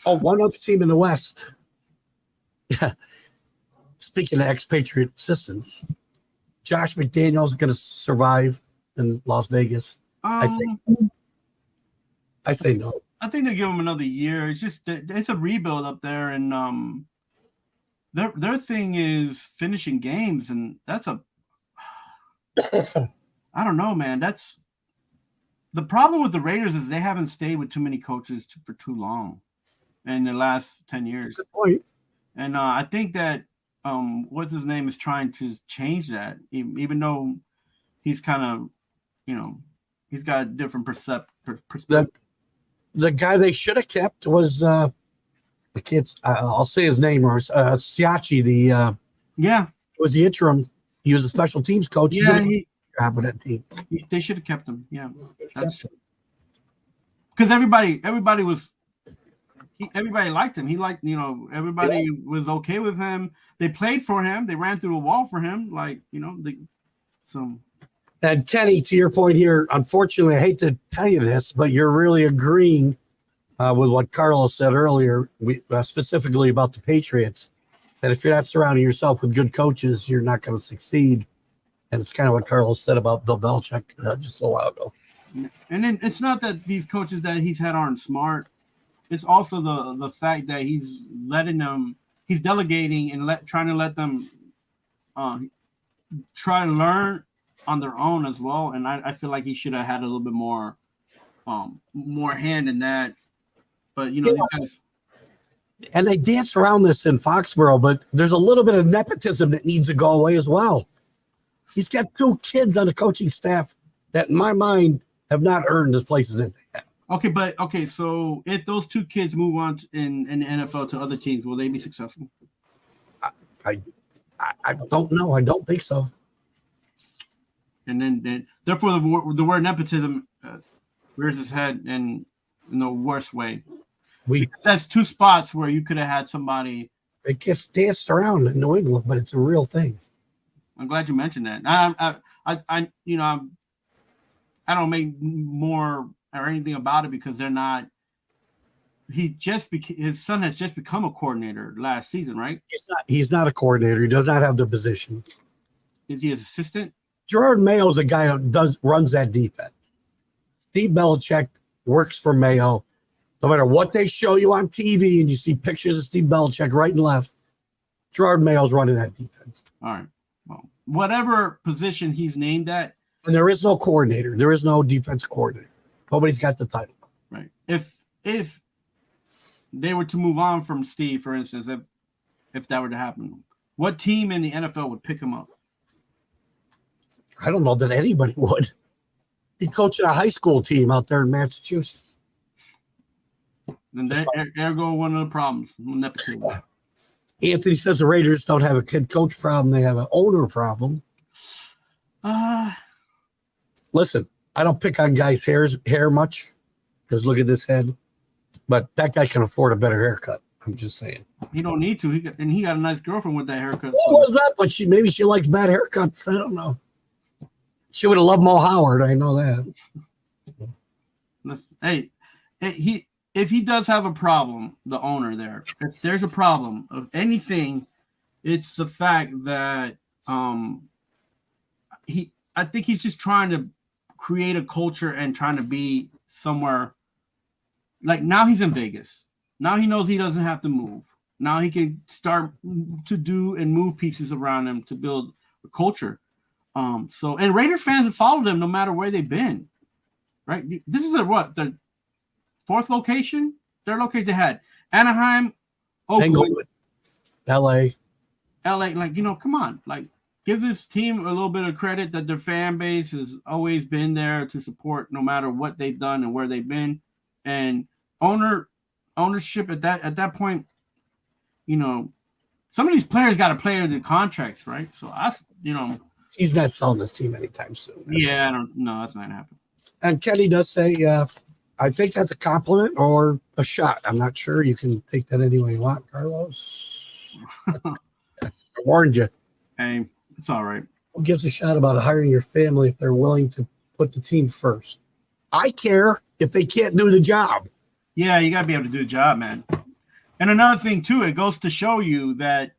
other team in the West. Yeah. Speaking of expatriate assistants, Josh McDaniels is going to survive in Las Vegas. I say no. I think they give him another year. It's just it's a rebuild up there, and their thing is finishing games, and that's I don't know, man. That's the problem with the Raiders is they haven't stayed with too many coaches for too long in the last 10 years. Good point. And I think that what's his name is trying to change that, even though he's kind of, he's got a different perspective. The guy they should have kept was I'll say his name or Siachi. Was the interim. He was a special teams coach. Yeah, with that team. They should have kept him. Yeah, that's true. Because everybody liked him. He liked, everybody was okay with him. They played for him. They ran through a wall for him. And Kenny, to your point here, unfortunately, I hate to tell you this, but you're really agreeing with what Carlos said earlier, specifically about the Patriots, that if you're not surrounding yourself with good coaches, you're not going to succeed. And it's kind of what Carlos said about Bill Belichick just a while ago. And then it's not that these coaches that he's had aren't smart. It's also the fact that he's letting them, he's delegating and trying to let them try to learn on their own as well. And I feel like he should have had a little bit more hand in that. But these guys. And they dance around this in Foxborough, but there's a little bit of nepotism that needs to go away as well. He's got 2 kids on the coaching staff that, in my mind, have not earned the places that they have. Okay, so if those 2 kids move on in the NFL to other teams, will they be successful? I don't know. I don't think so. And then therefore, the word nepotism rears its head in the worst way. That's 2 spots where you could have had somebody. It gets danced around in New England, but it's a real thing. I'm glad you mentioned that. I don't make more or anything about it because they're not. His son has just become a coordinator last season, right? He's not a coordinator. He does not have the position. Is he his assistant? Gerard Mayo's the guy who runs that defense. Steve Belichick works for Mayo. No matter what they show you on TV and you see pictures of Steve Belichick right and left, Gerard Mayo's running that defense. All right. Well, whatever position he's named at. And there is no coordinator. There is no defense coordinator. Nobody's got the title. Right. If they were to move on from Steve, for instance, if that were to happen, what team in the NFL would pick him up? I don't know that anybody would. He coached a high school team out there in Massachusetts. And there go one of the problems. Anthony says the Raiders don't have a head coach problem. They have an owner problem. Listen, I don't pick on guys' hair much because look at this head. But that guy can afford a better haircut. I'm just saying. He don't need to. He got a nice girlfriend with that haircut. What was that? But maybe she likes bad haircuts. I don't know. She would have loved Mo Howard. I know that. Hey, if he does have a problem, the owner there, if there's a problem of anything, it's the fact that I think he's just trying to create a culture and trying to be somewhere. Like now he's in Vegas. Now he knows he doesn't have to move. Now he can start to do and move pieces around him to build a culture. And Raider fans have followed him no matter where they've been. Right? This is their 4th location? They're located. They had Anaheim, Oakland, LA. Like, come on. Like, give this team a little bit of credit that their fan base has always been there to support no matter what they've done and where they've been. And ownership at that point, some of these players got to play under contracts, right? So he's not selling this team anytime soon. I don't know. That's not gonna happen. And Kenny does say, I think that's a compliment or a shot. I'm not sure. You can take that any way you want, Carlos. I warned you. Hey, it's all right. Who gives a shot about hiring your family if they're willing to put the team first? I care if they can't do the job. Yeah, you got to be able to do the job, man. And another thing, too, it goes to show you that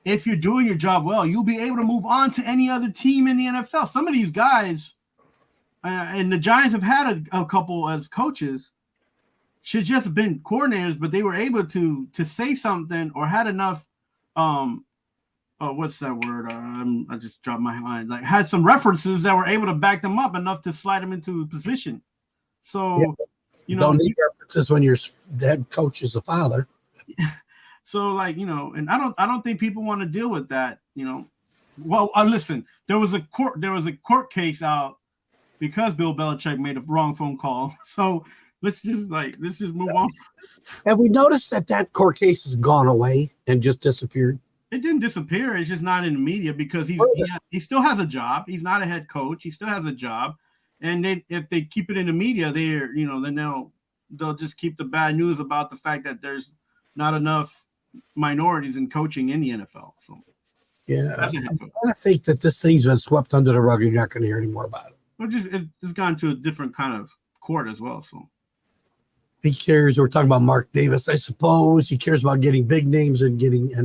if you're doing your job well, you'll be able to move on to any other team in the NFL. Some of these guys, and the Giants have had a couple as coaches, should just have been coordinators, but they were able to say something or had enough what's that word? I just dropped my mind. Like had some references that were able to back them up enough to slide them into a position. So, don't need references when your head coach is the father. So, and I don't think people want to deal with that. Well, listen, there was a court case out because Bill Belichick made a wrong phone call. So let's just move on. Have we noticed that court case has gone away and just disappeared? It didn't disappear. It's just not in the media because he still has a job. He's not a head coach. He still has a job. And if they keep it in the media, then they'll just keep the bad news about the fact that there's not enough minorities in coaching in the NFL. So yeah, I think that this thing's been swept under the rug. You're not going to hear any more about it. Well, it's gone to a different kind of court as well. So he cares. We're talking about Mark Davis, I suppose. He cares about getting big names and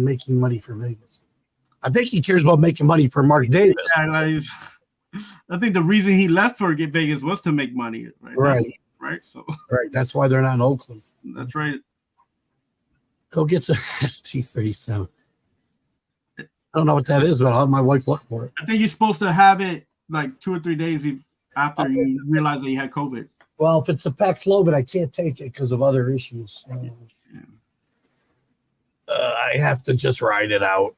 making money for Vegas. I think he cares about making money for Mark Davis. Yeah, I think the reason he left for Vegas was to make money. Right. Right. So. Right. That's why they're not in Oakland. That's right. Go get some ST37. I don't know what that is, but I'll have my wife look for it. I think you're supposed to have it like 2 or 3 days after you realize that you had COVID. Well, if it's a Paxlovid, I can't take it because of other issues. I have to just ride it out.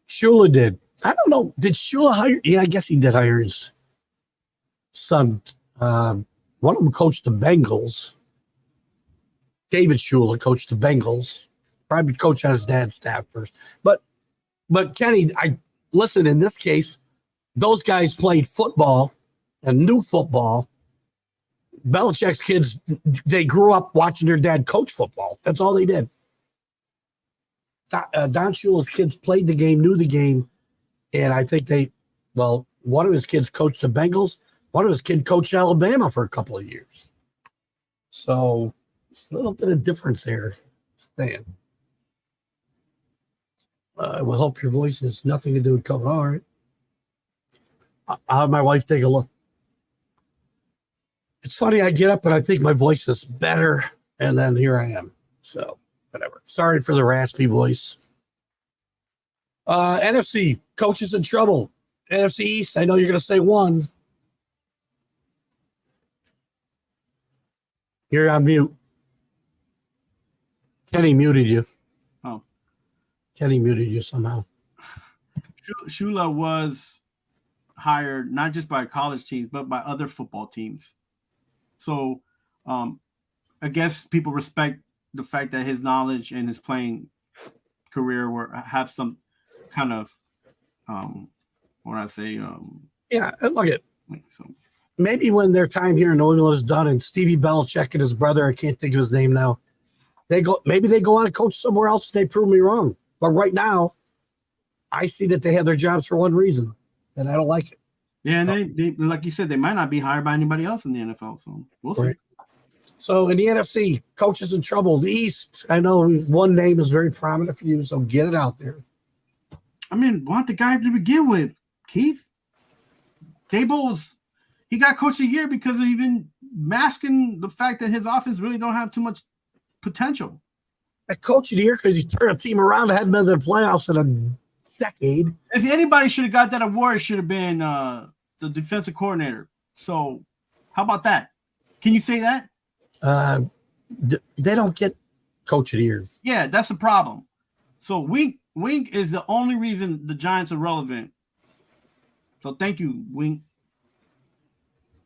Shula did. I don't know. Did Shula hire? Yeah, I guess he did hire his son. One of them coached the Bengals. David Shula coached the Bengals. Probably coach on his dad's staff first. But Kenny, listen, in this case, those guys played football and knew football. Belichick's kids, they grew up watching their dad coach football. That's all they did. Don Shula's kids played the game, knew the game, and I think one of his kids coached the Bengals. One of his kids coached Alabama for a couple of years. So a little bit of difference there. Stan. I will hope your voice has nothing to do with COVID. All right. I'll have my wife take a look. It's funny, I get up and I think my voice is better, and then here I am. So, whatever. Sorry for the raspy voice. NFC, coaches in trouble. NFC East, I know you're going to say one. You're on mute. Kenny muted you. Oh. Kenny muted you somehow. Shula was hired not just by college teams, but by other football teams. So I guess people respect the fact that his knowledge and his playing career have some kind of yeah, look at maybe when their time here in New England is done and Stevie Belichick and his brother, I can't think of his name now, they go on to coach somewhere else. They prove me wrong. But right now, I see that they have their jobs for one reason, and I don't like it. Yeah, and they like you said, they might not be hired by anybody else in the NFL. So we'll see. Right. So in the NFC, coaches in trouble. The East, I know one name is very prominent for you, so get it out there. I mean, want the guy to begin with, Keith. Daboll's he got coach of the year because of even masking the fact that his offense really don't have too much potential. A coach of the year because he turned a team around and hadn't been to the playoffs in a decade. If anybody should have got that award, it should have been the defensive coordinator. So how about that? Can you say that? They don't get coach of the year. Yeah, that's the problem. So Wink is the only reason the Giants are relevant. So thank you, Wink.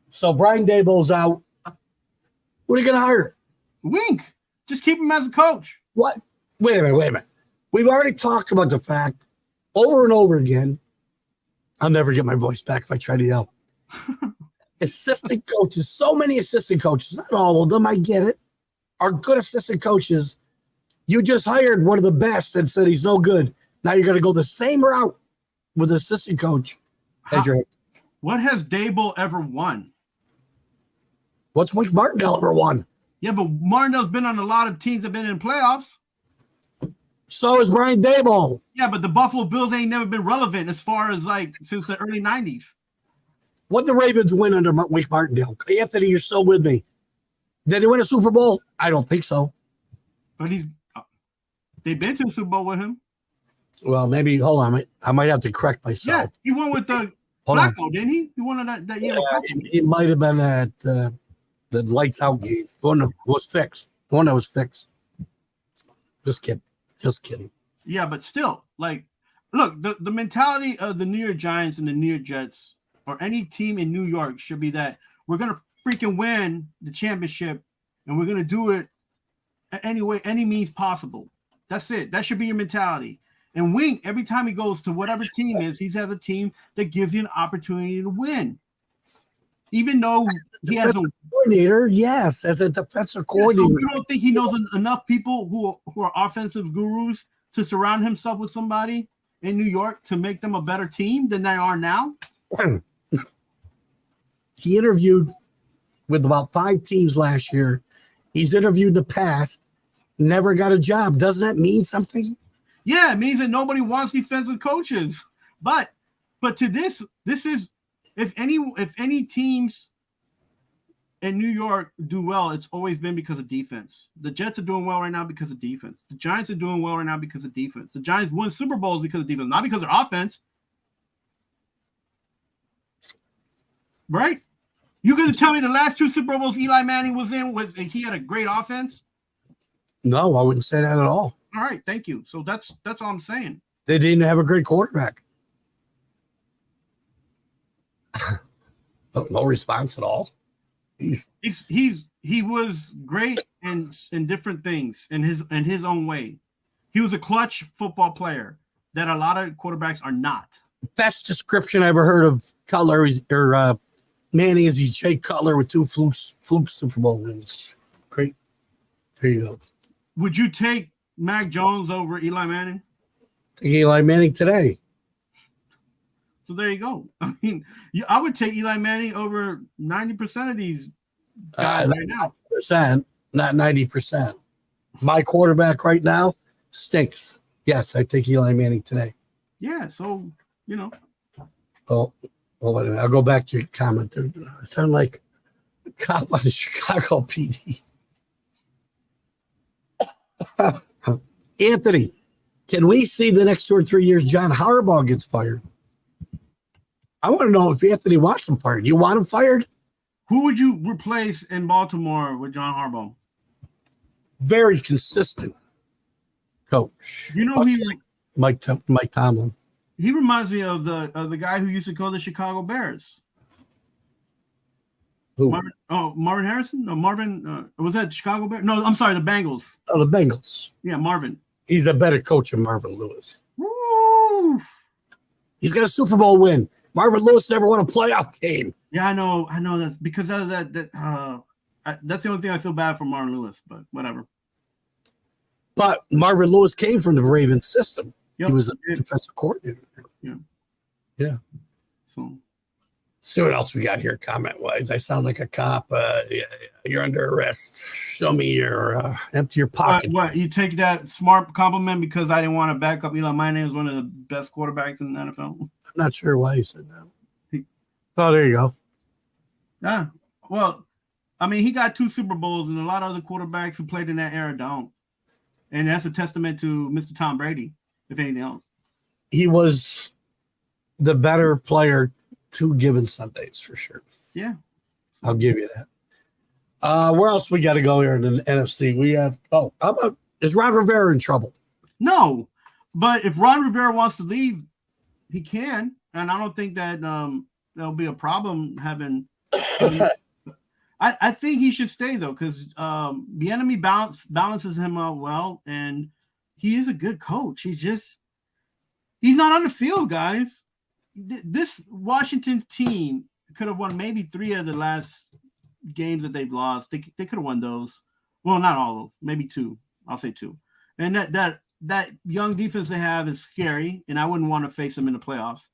So Brian Daboll's out. What are you going to hire? Wink. Just keep him as a coach. What? Wait a minute. We've already talked about the fact over and over again. I'll never get my voice back if I try to yell. Assistant coaches, so many assistant coaches, not all of them, I get it, are good assistant coaches. You just hired one of the best and said he's no good. Now you're going to go the same route with assistant coach as your. What has Daboll ever won? What's Mike Martindale ever won? Yeah, but Martindale's been on a lot of teams that have been in playoffs. So is Brian Daboll. Yeah, but the Buffalo Bills ain't never been relevant as far as since the early 90s. What did the Ravens win under Mike Martindale? Anthony, you're still with me. Did they win a Super Bowl? I don't think so. But they've been to the Super Bowl with him. Well, maybe, hold on. I might have to correct myself. Yeah, he won with Flacco, didn't he? He won that year. Yeah, it might have been at the lights out game. The one that was fixed. Just kidding. Yeah, but still, look, the mentality of the New York Giants and the New York Jets or any team in New York should be that we're going to freaking win the championship and we're going to do it any means possible. That's it. That should be your mentality. And Wink, every time he goes to whatever team is, he has a team that gives you an opportunity to win. Even though he has a coordinator, yes, as a defensive coordinator. So you don't think he knows enough people who are offensive gurus to surround himself with somebody in New York to make them a better team than they are now? He interviewed with about 5 teams last year. He's interviewed in the past, never got a job. Doesn't that mean something? Yeah, it means that nobody wants defensive coaches. But to this is if any teams in New York do well, it's always been because of defense. The Jets are doing well right now because of defense. The Giants are doing well right now because of defense. The Giants won Super Bowls because of defense, not because of their offense. Right? You going to tell me the last 2 Super Bowls Eli Manning was in he had a great offense? No, I wouldn't say that at all. All right, thank you. So that's all I'm saying. They didn't have a great quarterback. No response at all. He was great in different things in his own way. He was a clutch football player that a lot of quarterbacks are not. Best description I ever heard of Cutler or Manning is he's Jay Cutler with 2 fluke Super Bowl wins. Great. There you go. Would you take Mac Jones over Eli Manning? Take Eli Manning today. So there you go. I mean, I would take Eli Manning over 90% of these guys right now. Percent, not 90%. My quarterback right now stinks. Yes, I take Eli Manning today. Yeah, so Oh, wait a minute. I'll go back to your comment. I sound like a cop on the Chicago PD. Anthony, can we see the next 2 or 3 years John Harbaugh gets fired? I want to know if Anthony wants him fired. Do you want him fired? Who would you replace in Baltimore with John Harbaugh? Very consistent coach. You know, Mike Tomlin. He reminds me of the guy who used to call the Chicago Bears. Who? Marvin Harrison? No, Marvin. Was that Chicago Bears? No, I'm sorry, the Bengals. Oh, the Bengals. Yeah, Marvin. He's a better coach than Marvin Lewis. Woo! He's got a Super Bowl win. Marvin Lewis never won a playoff game. Yeah, I know. That's because of that. That's the only thing I feel bad for Marvin Lewis, but whatever. But Marvin Lewis came from the Ravens system. Yep. He was a defensive coordinator. Yeah. So, see what else we got here comment-wise. I sound like a cop. You're under arrest. Show me your empty your pocket. What? You take that smart compliment because I didn't want to back up Eli Manning as one of the best quarterbacks in the NFL? I'm not sure why you said that. Oh, there you go. Yeah. Well, I mean, he got 2 Super Bowls, and a lot of other quarterbacks who played in that era don't. And that's a testament to Mr. Tom Brady, if anything else. He was the better player 2 given Sundays for sure. Yeah. I'll give you that. Where else we got to go here in the NFC? We have, how about, is Ron Rivera in trouble? No, but if Ron Rivera wants to leave, he can. And I don't think that there'll be a problem having. I think he should stay, though, because the enemy balances him out well, and he is a good coach. He's not on the field, guys. This Washington team could have won maybe 3 of the last games that they've lost. They could have won those. Well, not all of them, maybe 2. I'll say 2. And that young defense they have is scary, and I wouldn't want to face them in the playoffs.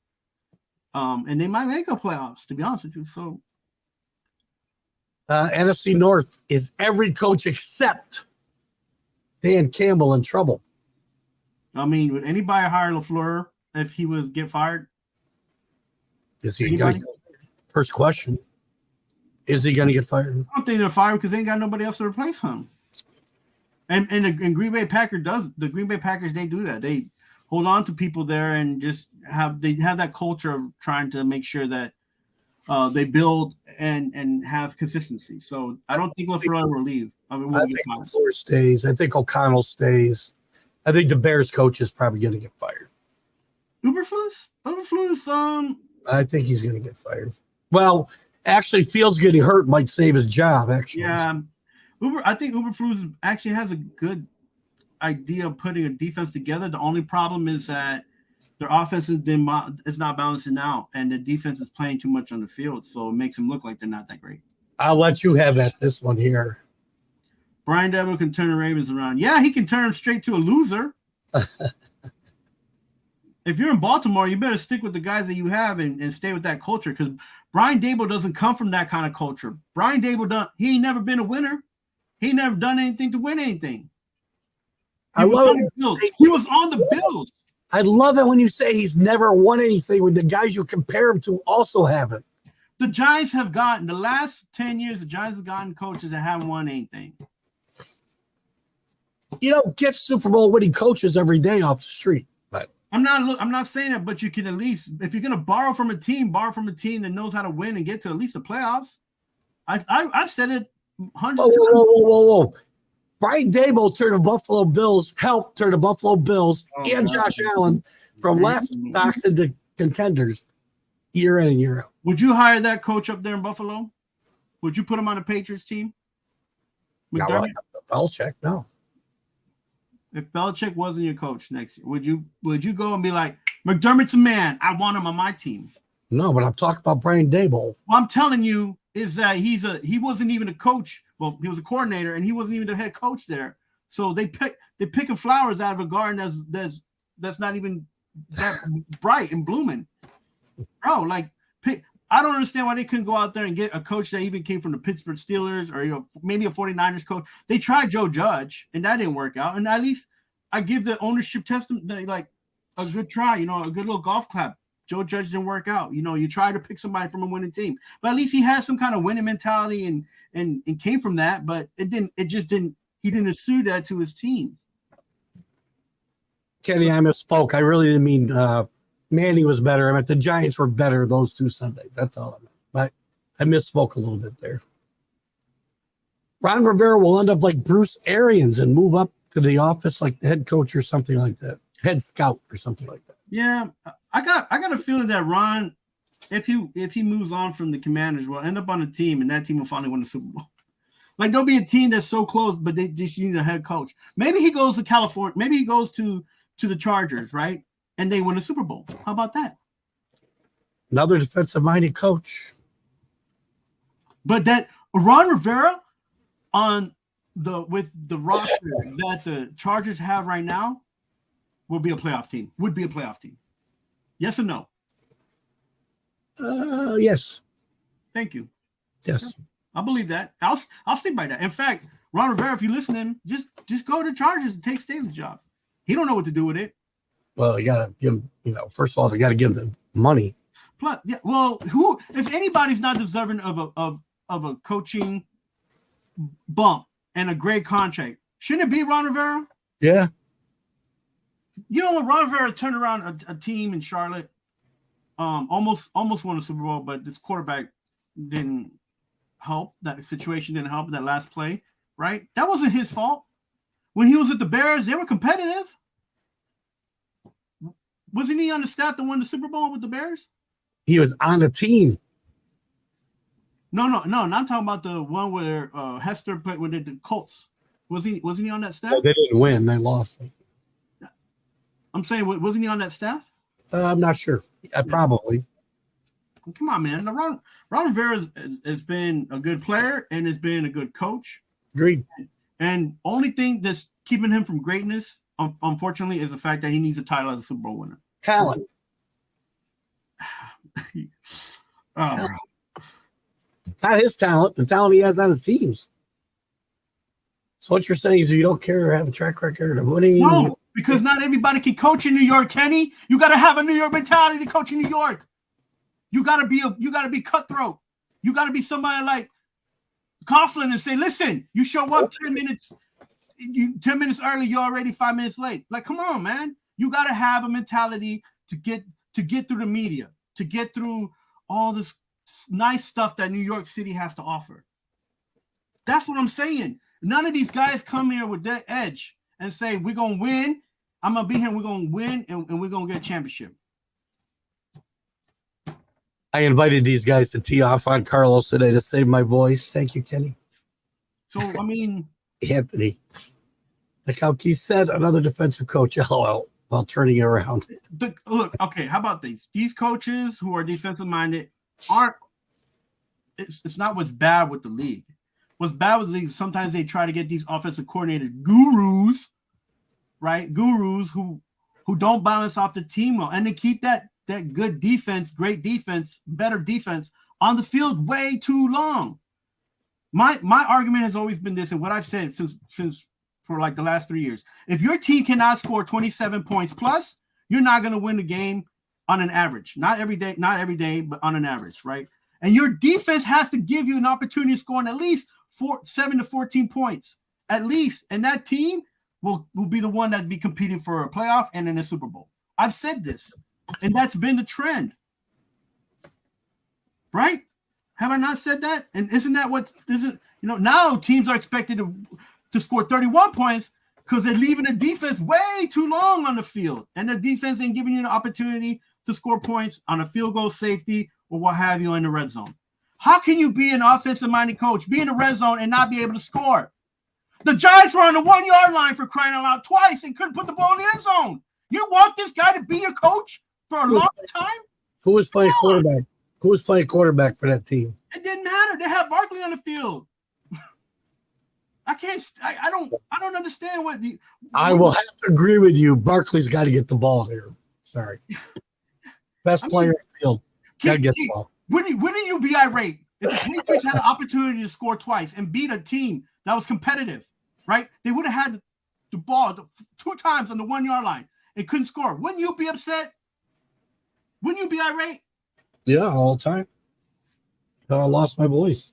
And they might make a playoffs, to be honest with you. So. NFC North, is every coach except Dan Campbell in trouble? I mean, would anybody hire LaFleur if he was get fired? Is he going to first question? Is he going to get fired? I don't think they're fired because they ain't got nobody else to replace him. And Green Bay Packers the Green Bay Packers, they do that. They hold on to people there and just have that culture of trying to make sure that they build and have consistency. So I don't think LaFleur will leave. I think LaFleur stays. I think O'Connell stays. I think the Bears coach is probably going to get fired. Uberflus? I think he's going to get fired. Well, actually, Fields getting hurt might save his job, actually. Yeah. I think Uberflus actually has a good idea of putting a defense together. The only problem is that their offense is not balancing out, and the defense is playing too much on the field, so it makes them look like they're not that great. I'll let you have this one here. Brian Daboll can turn the Ravens around. Yeah, he can turn them straight to a loser. If you're in Baltimore, you better stick with the guys that you have and stay with that culture, because Brian Daboll doesn't come from that kind of culture. Brian Daboll he ain't never been a winner. He ain't never done anything to win anything. I love it. He was on the Bills. I love it when you say he's never won anything when the guys you compare him to also haven't. The Giants have gotten, the last 10 years, the Giants have gotten coaches that haven't won anything. You don't get Super Bowl winning coaches every day off the street. But I'm not saying that, but you can at least, if you're going to borrow from a team that knows how to win and get to at least the playoffs. I've said it hundreds of times. Whoa. Brian Daboll helped turn the Buffalo Bills and Josh Allen from laughing stocks into contenders year in and year out. Would you hire that coach up there in Buffalo? Would you put him on the Patriots team? McDermott? Belichick, no. If Belichick wasn't your coach next year, would you go and be like, McDermott's a man, I want him on my team? No, but I'm talking about Brian Daboll. What I'm telling you is that he wasn't even a coach. Well, he was a coordinator, and he wasn't even the head coach there. So they picking flowers out of a garden that's not even that bright and blooming. Bro, I don't understand why they couldn't go out there and get a coach that even came from the Pittsburgh Steelers or maybe a 49ers coach. They tried Joe Judge, and that didn't work out. And at least I give the ownership testimony like a good try, a good little golf clap. Joe Judge didn't work out. You try to pick somebody from a winning team, but at least he has some kind of winning mentality and came from that. But he didn't assume that to his teams. Kenny, I misspoke. I really didn't mean Manny was better. I meant the Giants were better those 2 Sundays. That's all I meant. But I misspoke a little bit there. Ron Rivera will end up like Bruce Arians and move up to the office like the head coach or something like that. Head scout or something like that. Yeah, I got a feeling that Ron, if he moves on from the Commanders, will end up on a team, and that team will finally win the Super Bowl. Like there'll be a team that's so close, but they just need a head coach. Maybe he goes to California. Maybe he goes to the Chargers, right? And they win a Super Bowl. How about that? Another defensive-minded coach. But that Ron Rivera with the roster that the Chargers have right now would be a playoff team. Yes or no? Yes. Thank you. Yes. I believe that. I'll stick by that. In fact, Ron Rivera, if you listen to him, just go to the Chargers and take Staley's job. He don't know what to do with it. Well, you got to give him, first of all, they got to give him the money. Plus, yeah. Well, if anybody's not deserving of a coaching bump and a great contract, shouldn't it be Ron Rivera? Yeah. When Ron Rivera turned around a team in Charlotte, almost won a Super Bowl, but this quarterback didn't help. That situation didn't help that last play, right? That wasn't his fault. When he was at the Bears, they were competitive. Wasn't he on the staff that won the Super Bowl with the Bears? He was on the team. No. Not talking about the one where Hester played when they did the Colts. Wasn't he on that staff? No, they didn't win. They lost. I'm saying, wasn't he on that staff? I'm not sure. Probably. Come on, man. Ron Rivera has been a good player and has been a good coach. Agreed. And only thing that's keeping him from greatness, unfortunately, is the fact that he needs a title as a Super Bowl winner. Talent. It's not his talent. The talent he has on his teams. So what you're saying is you don't care or have a track record of winning? No, because not everybody can coach in New York, Kenny. You got to have a New York mentality to coach in New York. You got to be cutthroat. You got to be somebody like Coughlin and say, listen, you show up 10 minutes early, you're already 5 minutes late. Like, come on, man. You got to have a mentality to get through the media, to get through all this nice stuff that New York City has to offer. That's what I'm saying. None of these guys come here with that edge and say, we're going to win. I'm going to be here. We're going to win and we're going to get a championship. I invited these guys to tee off on Carlos today to save my voice. Thank you, Kenny. So, I mean, Anthony, like how Keith said, another defensive coach, LOL, while turning it around. Look, okay, how about these? These coaches who are defensive minded it's not what's bad with the league. What's bad with the league is sometimes they try to get these offensive coordinator gurus, right? Gurus who don't balance off the team well, and they keep that good defense, great defense, better defense on the field way too long. My argument has always been this, and what I've said since for like the last 3 years. If your team cannot score 27 points plus, you're not going to win the game on an average. Not every day, but on an average, right? And your defense has to give you an opportunity to score at least 7 to 14 points, at least. And that team will be the one that be competing for a playoff and in a Super Bowl. I've said this, and that's been the trend, right? Have I not said that? And isn't that what isn't? You know, now teams are expected to score 31 points because they're leaving the defense way too long on the field, and the defense ain't giving you the opportunity to score points on a field goal, safety, or what have you in the red zone. How can you be an offensive-minded coach, be in the red zone, and not be able to score? The Giants were on the 1 yard line for crying out loud twice and couldn't put the ball in the end zone. You want this guy to be your coach for a long time? Who was playing quarterback? Who was playing quarterback for that team? It didn't matter. They had Barkley on the field. I don't understand what the. I will have to agree with you. Barkley's got to get the ball here. Sorry. Best player in the field. Got to get the ball. Wouldn't you be irate if the Patriots had an opportunity to score twice and beat a team that was competitive, right? They would have had the ball 2 times on the 1 yard line and couldn't score. Wouldn't you be upset? Wouldn't you be irate? Yeah, all the time. I lost my voice.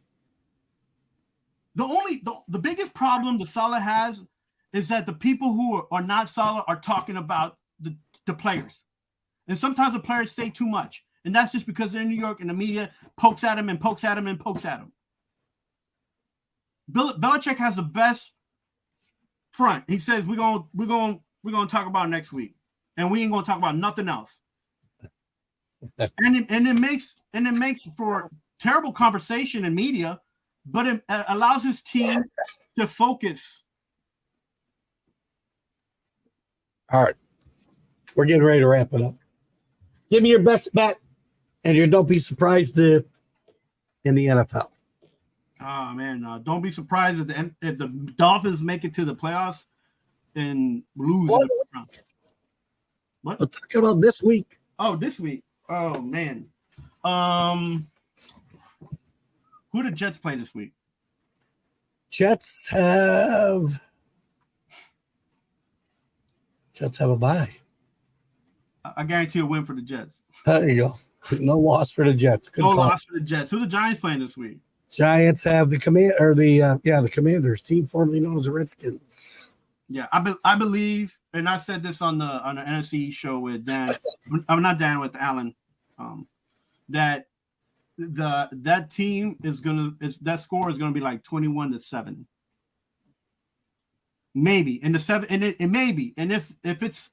The biggest problem the Salah has is that the people who are not Salah are talking about the players. And sometimes the players say too much. And that's just because they're in New York and the media pokes at him and pokes at him and pokes at him. Belichick has the best front. He says we're going to talk about it next week. And we ain't going to talk about nothing else. And it makes for terrible conversation in media, but it allows his team to focus. All right. We're getting ready to wrap it up. Give me your best bet, and you don't be surprised if in the NFL. Oh, man. Don't be surprised if the Dolphins make it to the playoffs and lose. What? I'm talking about this week. Oh, this week. Oh, man. Who do the Jets play this week? Jets have a bye. I guarantee a win for the Jets. There you go. No loss for the Jets. Good call. Loss for the Jets. Who the Giants playing this week? Giants have the Commanders, team formerly known as the Redskins. Yeah, I believe, and I said this on the NFC show with Dan. I'm not Dan, with Alan. That that team that score is gonna be like 21-7. Maybe. And the 7 and it maybe. And if it's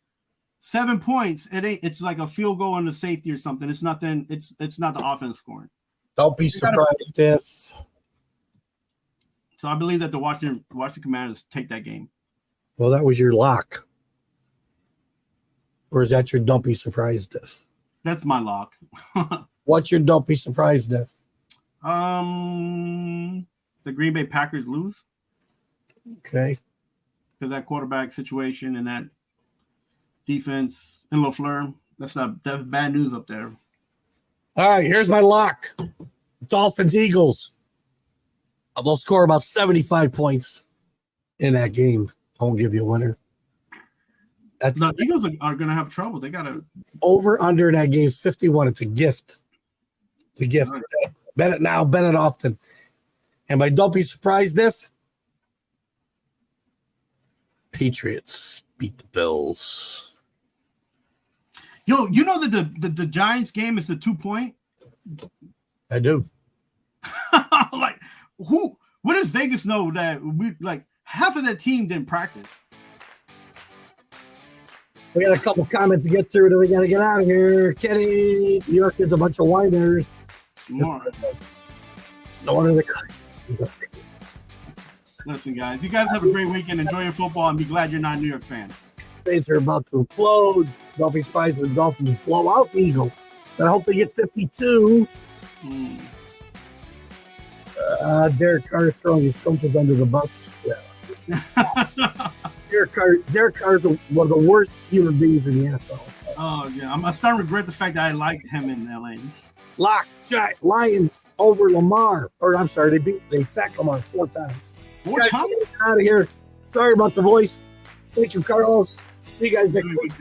7 points, it's like a field goal and a safety or something. It's nothing, it's not the offense scoring. Don't be surprised if. So I believe that the Washington Commanders take that game. Well, that was your lock. Or is that your don't be surprised if? That's my lock. What's your don't be surprised if? The Green Bay Packers lose. Okay. Because that quarterback situation and that defense and LaFleur, that's bad news up there. All right, here's my lock. Dolphins, Eagles. I'm going to score about 75 points in that game. I won't give you a winner. The Eagles are going to have trouble. They got to. Over under in that game is 51. It's a gift. It's a gift. Right. Bet it now, bet it often. And by don't be surprised if Patriots beat the Bills. Yo, you know that the Giants game is the 2-point? I do. Like, what does Vegas know that we like half of that team didn't practice? We got a couple comments to get through, then we got to get out of here. Kenny, New York is a bunch of whiners. No wonder they. Listen, guys, you guys have a great weekend. Enjoy your football and be glad you're not a New York fan. States are about to implode. Don't be surprised if the Dolphins blow out the Eagles. But I hope they get 52. Derek Carr throwing his coaches under the bus. Yeah. Derek Carr is one of the worst human beings in the NFL. Oh, yeah. I'm starting to regret the fact that I liked him in LA. Lock, Lions over Lamar. Or, I'm sorry, they sacked Lamar 4 times. 4 times? Get out of here. Sorry about the voice. Thank you, Carlos. See you guys next week.